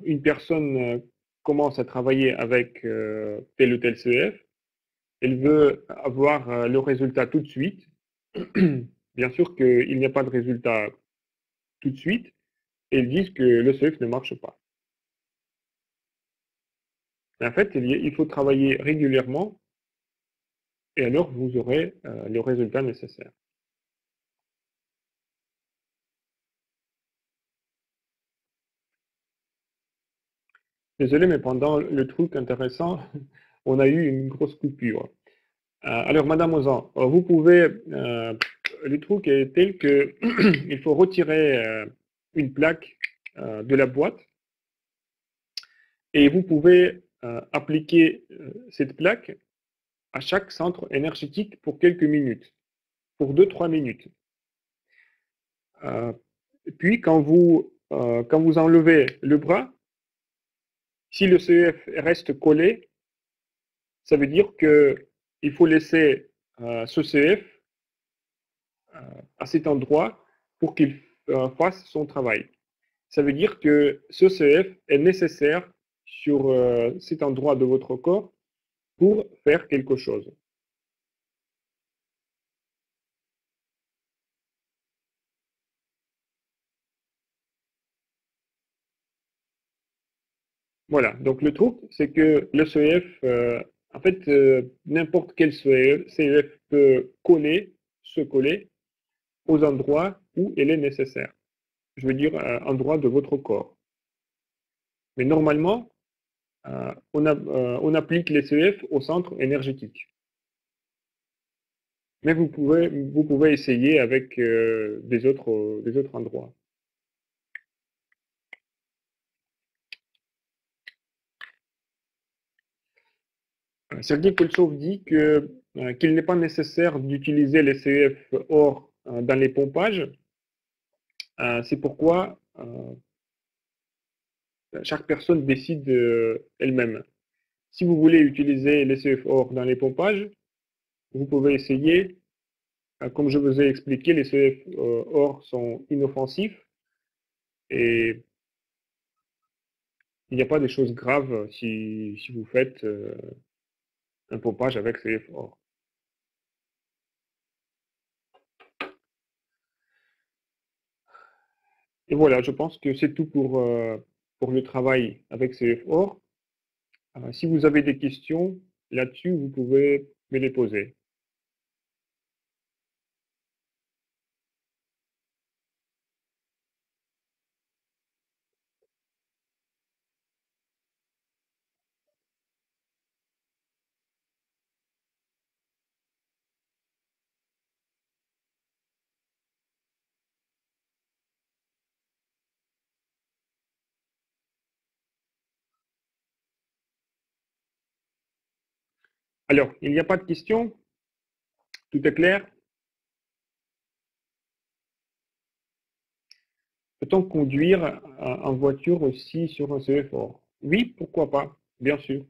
une personne commence à travailler avec tel ou tel CF, elle veut avoir le résultat tout de suite. Bien sûr qu'il n'y a pas de résultat tout de suite, et ils disent que le CF ne marche pas. Mais en fait, il faut travailler régulièrement et alors vous aurez le résultat nécessaire. Désolé, mais pendant le truc intéressant, on a eu une grosse coupure. Alors, Madame Ozan, vous pouvez, le truc est tel que il faut retirer une plaque de la boîte et vous pouvez appliquer cette plaque à chaque centre énergétique pour quelques minutes, pour 2-3 minutes. Puis, quand vous enlevez le bras, si le CEF reste collé, ça veut dire qu'il faut laisser ce CF à cet endroit pour qu'il fasse son travail. Ça veut dire que ce CF est nécessaire sur cet endroit de votre corps pour faire quelque chose. Voilà, donc le truc, c'est que le CF, en fait, n'importe quel CF peut se coller aux endroits où elle est nécessaire. Je veux dire, endroit de votre corps. Mais normalement, on applique les CF au centre énergétique. Mais vous pouvez essayer avec des autres endroits. Sergei Koltsov dit qu'il n'est pas nécessaire d'utiliser les CF or dans les pompages. C'est pourquoi chaque personne décide elle-même. Si vous voulez utiliser les CF or dans les pompages, vous pouvez essayer. Comme je vous ai expliqué, les CF or sont inoffensifs et il n'y a pas de choses graves si vous faites un pompage avec CF or. Et voilà, je pense que c'est tout pour le travail avec CF-OR. Si vous avez des questions là-dessus, vous pouvez me les poser. Alors, il n'y a pas de questions? Tout est clair? Peut-on conduire en voiture aussi sur un CF-OR? Oui, pourquoi pas, bien sûr.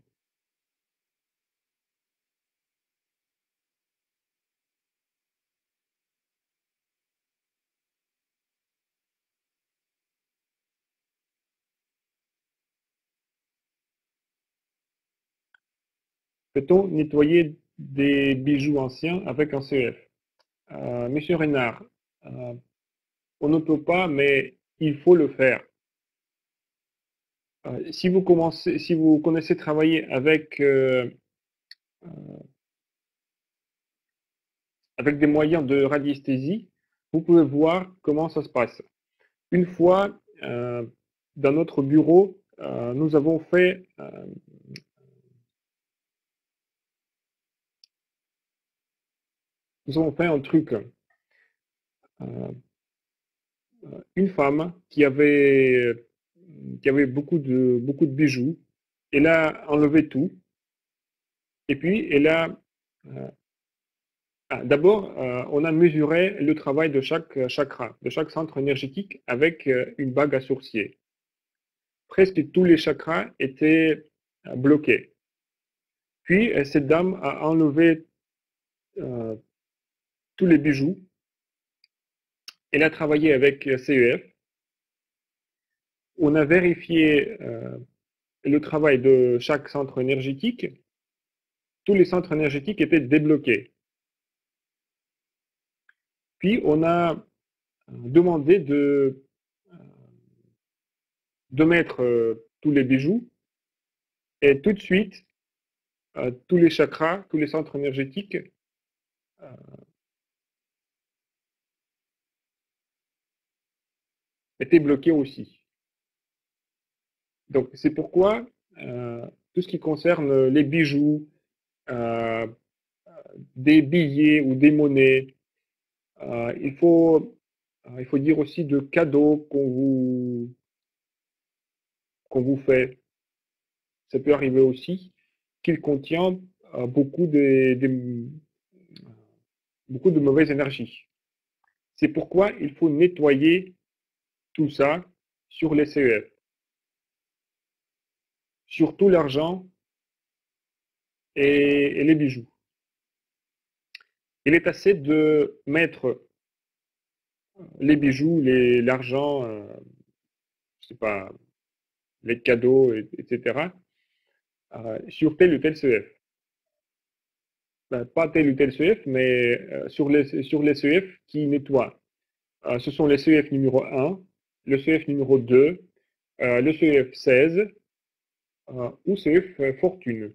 Peut-on nettoyer des bijoux anciens avec un CEF? Monsieur Renard, euh, on ne peut pas, mais il faut le faire. Si vous connaissez travailler avec des moyens de radiesthésie, vous pouvez voir comment ça se passe. Une fois, dans notre bureau, nous avons fait un truc. Euh, une femme qui avait beaucoup de bijoux, elle a enlevé tout, et puis elle a euh, d'abord, on a mesuré le travail de chaque chakra, de chaque centre énergétique avec une bague à sourcier. Presque tous les chakras étaient bloqués. Puis, cette dame a enlevé euh, tous les bijoux. Elle a travaillé avec CEF. On a vérifié le travail de chaque centre énergétique. Tous les centres énergétiques étaient débloqués. Puis, on a demandé de mettre tous les bijoux et tout de suite, tous les chakras, tous les centres énergétiques euh, étaient bloqués aussi. Donc, c'est pourquoi tout ce qui concerne les bijoux, euh, des billets ou des monnaies, il faut dire aussi de cadeaux qu'on vous fait. Ça peut arriver aussi qu'il contient beaucoup de mauvaises énergies. C'est pourquoi il faut nettoyer tout ça sur les CEF. Surtout l'argent et les bijoux. Il est assez de mettre les bijoux, l'argent, je sais pas, les cadeaux, etc., sur tel ou tel CEF. Ben, pas tel ou tel CEF, mais sur les CEF qui nettoient. Ce sont les CEF numéro 1, le CEF numéro 2, le CEF 16 ou CEF Fortune.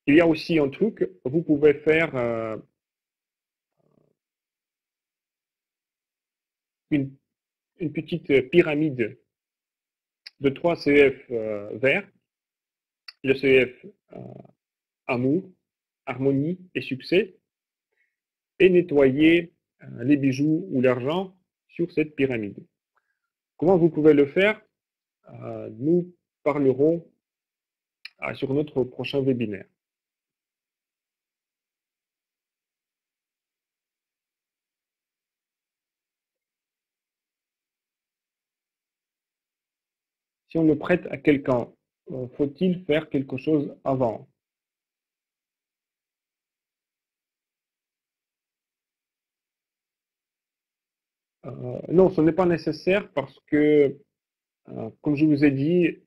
Il y a aussi un truc, vous pouvez faire une, une petite pyramide de 3 CEF verts, le CEF amour, harmonie et succès, et nettoyer les bijoux ou l'argent sur cette pyramide. Comment vous pouvez le faire? Nous parlerons sur notre prochain webinaire. Si on le prête à quelqu'un, faut-il faire quelque chose avant? Non, ce n'est pas nécessaire parce que, comme je vous ai dit,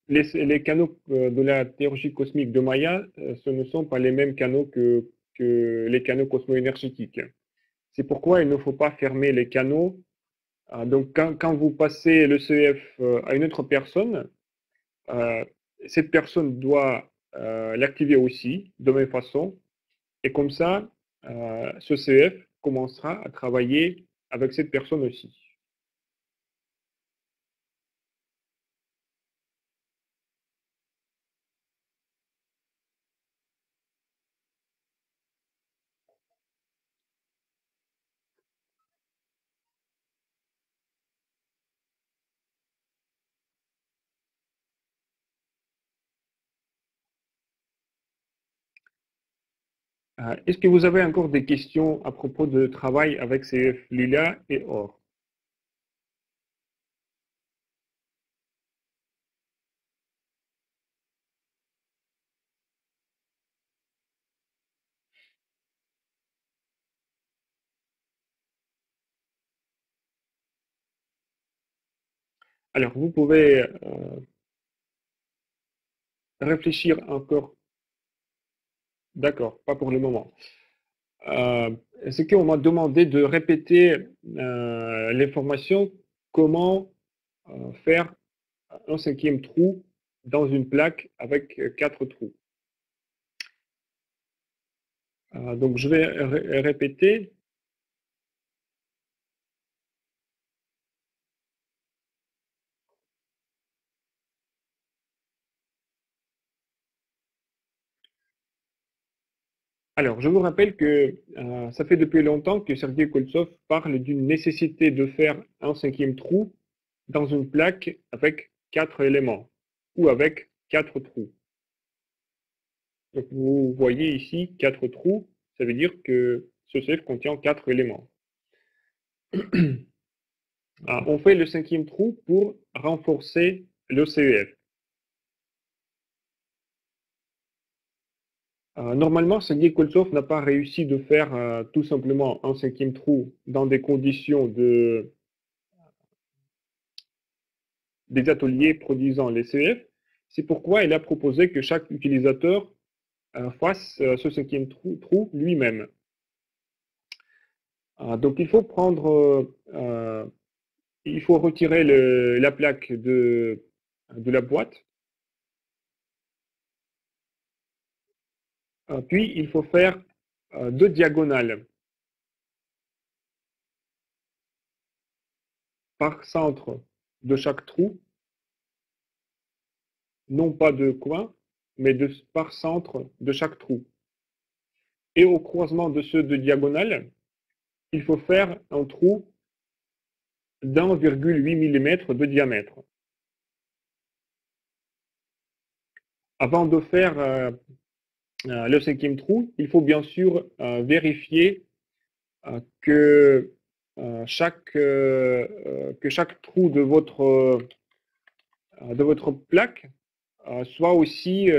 les canaux de la théologie cosmique de Maya, ce ne sont pas les mêmes canaux que les canaux cosmo-énergétiques. C'est pourquoi il ne faut pas fermer les canaux. Donc, quand vous passez le CEF à une autre personne, euh, cette personne doit l'activer aussi de même façon. Et comme ça, ce CEF commencera à travailler avec cette personne aussi. Est-ce que vous avez encore des questions à propos de travail avec CEF Lila et Or? Alors, vous pouvez réfléchir encore. D'accord, pas pour le moment. C'est qu'on m'a demandé de répéter l'information comment faire un cinquième trou dans une plaque avec 4 trous. Donc, je vais répéter. Alors, je vous rappelle que ça fait depuis longtemps que Sergei Koltsov parle d'une nécessité de faire un cinquième trou dans une plaque avec 4 éléments ou avec 4 trous. Donc, vous voyez ici 4 trous, ça veut dire que ce CF contient 4 éléments. On fait le cinquième trou pour renforcer le CEF. Normalement, Sergei Koltsov n'a pas réussi de faire tout simplement un cinquième trou dans des conditions des ateliers produisant les CEF. C'est pourquoi il a proposé que chaque utilisateur fasse ce cinquième trou lui-même. Donc il faut il faut retirer la plaque de la boîte. Puis il faut faire 2 diagonales par centre de chaque trou, non pas de coin, mais par centre de chaque trou. Et au croisement de ces 2 diagonales, il faut faire un trou d'1,8 mm de diamètre. Avant de faire le cinquième trou, il faut bien sûr vérifier que chaque trou de votre plaque soit aussi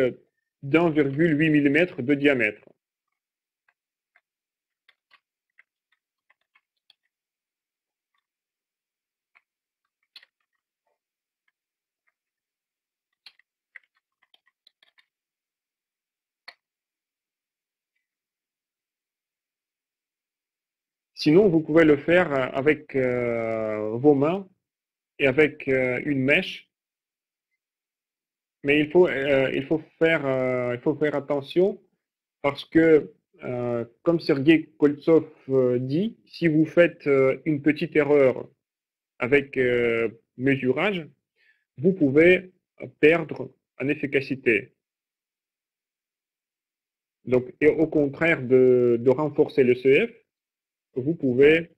d'1,8 mm de diamètre. Sinon, vous pouvez le faire avec vos mains et avec une mèche. Mais il faut faire attention parce que, comme Sergei Koltsov dit, si vous faites une petite erreur avec mesurage, vous pouvez perdre en efficacité. Donc, et au contraire de renforcer le CF, vous pouvez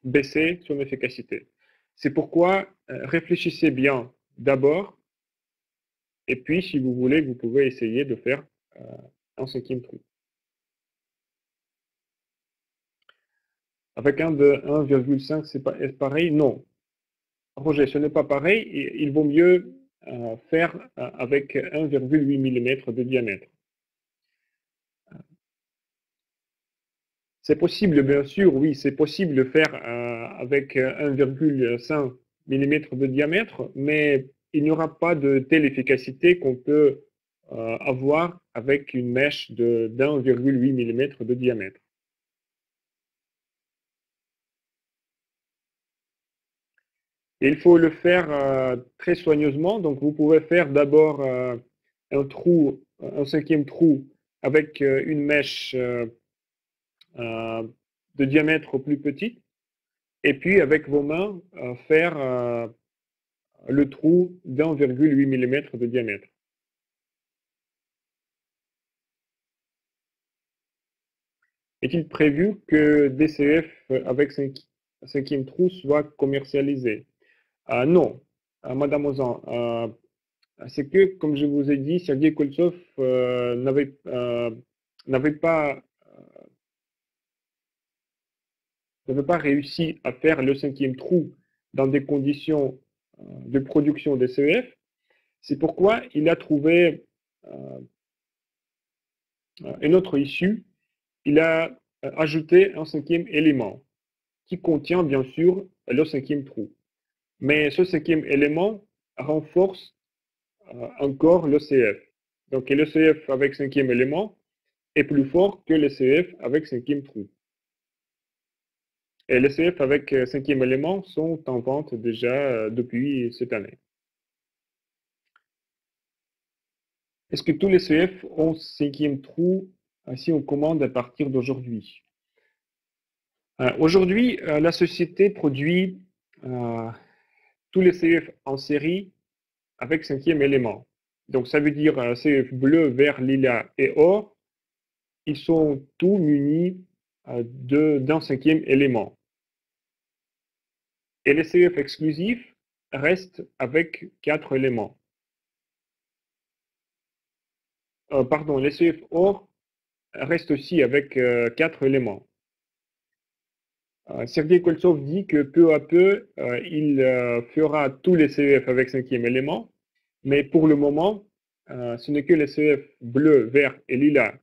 baisser son efficacité. C'est pourquoi réfléchissez bien d'abord, et puis si vous voulez, vous pouvez essayer de faire un cinquième trou. Avec un de 1,5, c'est pareil? Non. Roger, ce n'est pas pareil. Il vaut mieux faire avec 1,8 mm de diamètre. C'est possible, bien sûr, oui, c'est possible de faire avec 1,5 mm de diamètre, mais il n'y aura pas de telle efficacité qu'on peut avoir avec une mèche d'1,8 mm de diamètre. Et il faut le faire très soigneusement, donc vous pouvez faire d'abord un cinquième trou avec une mèche de diamètre plus petite, et puis avec vos mains faire le trou d'1,8 mm de diamètre. Est-il prévu que DCF avec cinquième trou soit commercialisé? Non, Madame Ozan, c'est que, comme je vous ai dit, Sergei Koltsov n'avait pas réussi à faire le cinquième trou dans des conditions de production des CEF. C'est pourquoi il a trouvé une autre issue. Il a ajouté un cinquième élément qui contient bien sûr le cinquième trou. Mais ce cinquième élément renforce encore le CF. Donc le CF avec cinquième élément est plus fort que le CF avec cinquième trou. Et les CF avec cinquième élément sont en vente déjà depuis cette année. Est-ce que tous les CF ont cinquième trou si on commande à partir d'aujourd'hui? Aujourd'hui, la société produit tous les CF en série avec cinquième élément. Donc ça veut dire CF bleu, vert, lilas et or. Ils sont tous munis d'un cinquième élément. Et les CF exclusifs restent avec 4 éléments. Pardon, les CF or restent aussi avec 4 éléments. Sergei Koltsov dit que peu à peu, il fera tous les CF avec cinquième élément, mais pour le moment, ce n'est que les CF bleu, vert et lilas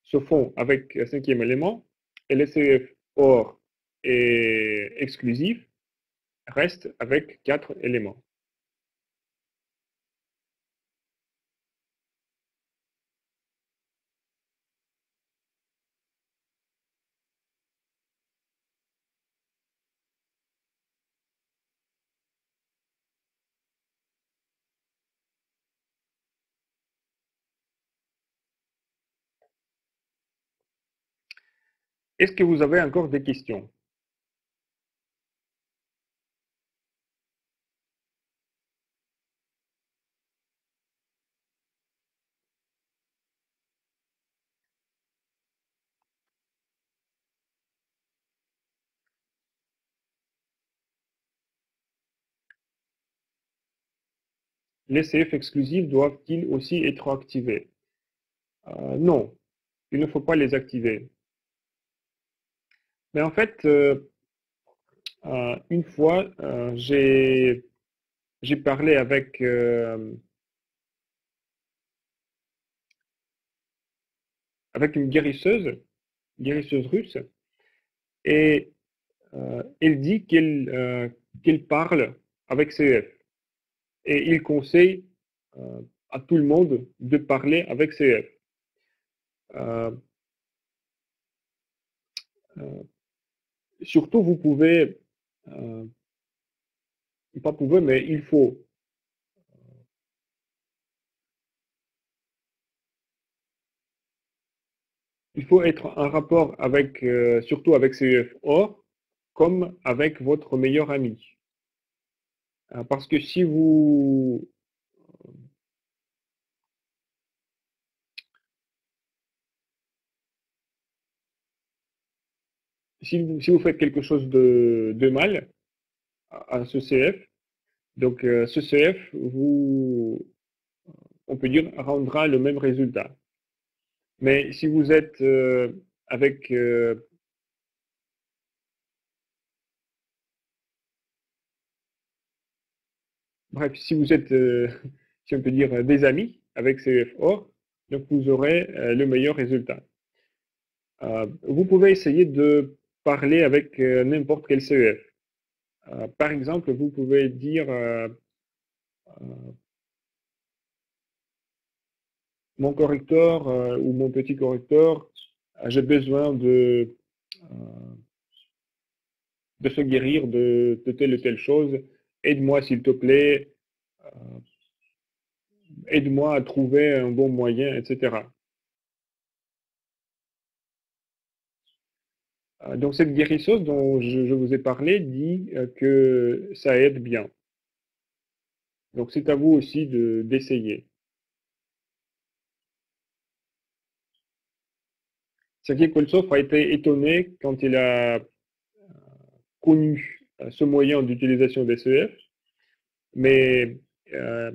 se font avec cinquième élément, et les CF or et exclusif restent avec 4 éléments. Est-ce que vous avez encore des questions? Les CF exclusifs doivent-ils aussi être activés? Non, il ne faut pas les activer. Mais en fait, une fois, j'ai parlé avec une guérisseuse russe, et elle dit qu'elle parle avec CF. Et il conseille à tout le monde de parler avec CF. Euh, euh, Surtout, vous pouvez, euh, pas pouvez, mais il faut être en rapport avec, surtout avec CF Or, comme avec votre meilleur ami. Parce que si vous faites quelque chose de mal à ce CF, donc ce CF on peut dire, rendra le même résultat. Mais si vous êtes avec, bref, si vous êtes, si on peut dire, des amis avec CF Or, donc vous aurez le meilleur résultat. Vous pouvez essayer de parler avec n'importe quel CF. Par exemple, vous pouvez dire mon correcteur ou mon petit correcteur, j'ai besoin euh, de se guérir de telle ou telle chose. Aide-moi s'il te plaît, euh, aide-moi à trouver un bon moyen, etc. Donc cette guérisseuse dont je vous ai parlé dit que ça aide bien. Donc c'est à vous aussi d'essayer. Sergei Koltsov a été étonné quand il a connu ce moyen d'utilisation des CF, mais euh,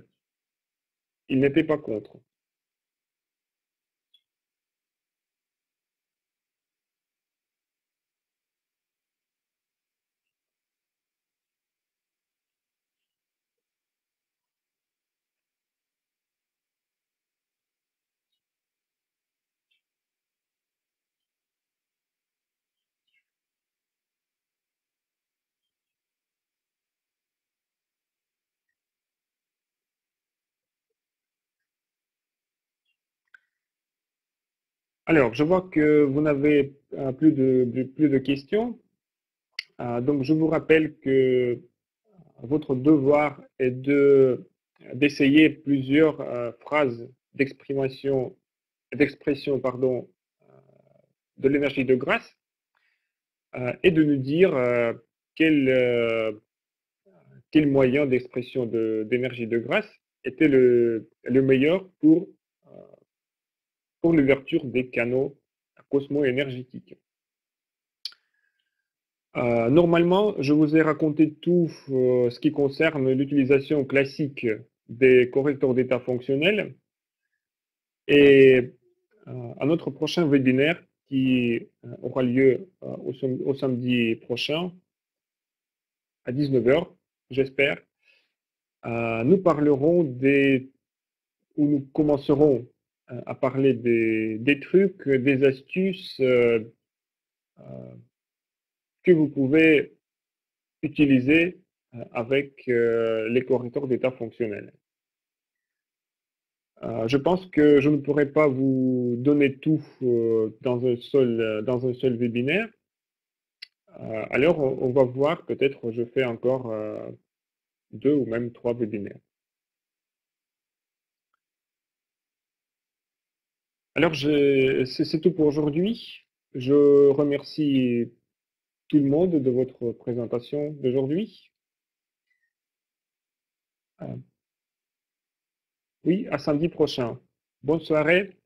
il n'était pas contre. Alors, je vois que vous n'avez plus de questions. Donc, je vous rappelle que votre devoir est d'essayer plusieurs phrases d'expression de l'énergie de grâce et de nous dire quel, euh, quel moyen d'expression d'énergie de grâce était le meilleur pour l'ouverture des canaux cosmo-énergétiques. Normalement, je vous ai raconté tout ce qui concerne l'utilisation classique des correcteurs d'état fonctionnels et à notre prochain webinaire qui aura lieu au samedi prochain à 19 h, j'espère, nous parlerons nous commencerons à parler des trucs, des astuces que vous pouvez utiliser avec les correcteurs d'état fonctionnels. Je pense que je ne pourrai pas vous donner tout dans un seul webinaire. Alors, on va voir, peut-être je fais encore 2 ou même 3 webinaires. Alors, c'est tout pour aujourd'hui. Je remercie tout le monde de votre présentation d'aujourd'hui. Oui, à samedi prochain. Bonne soirée.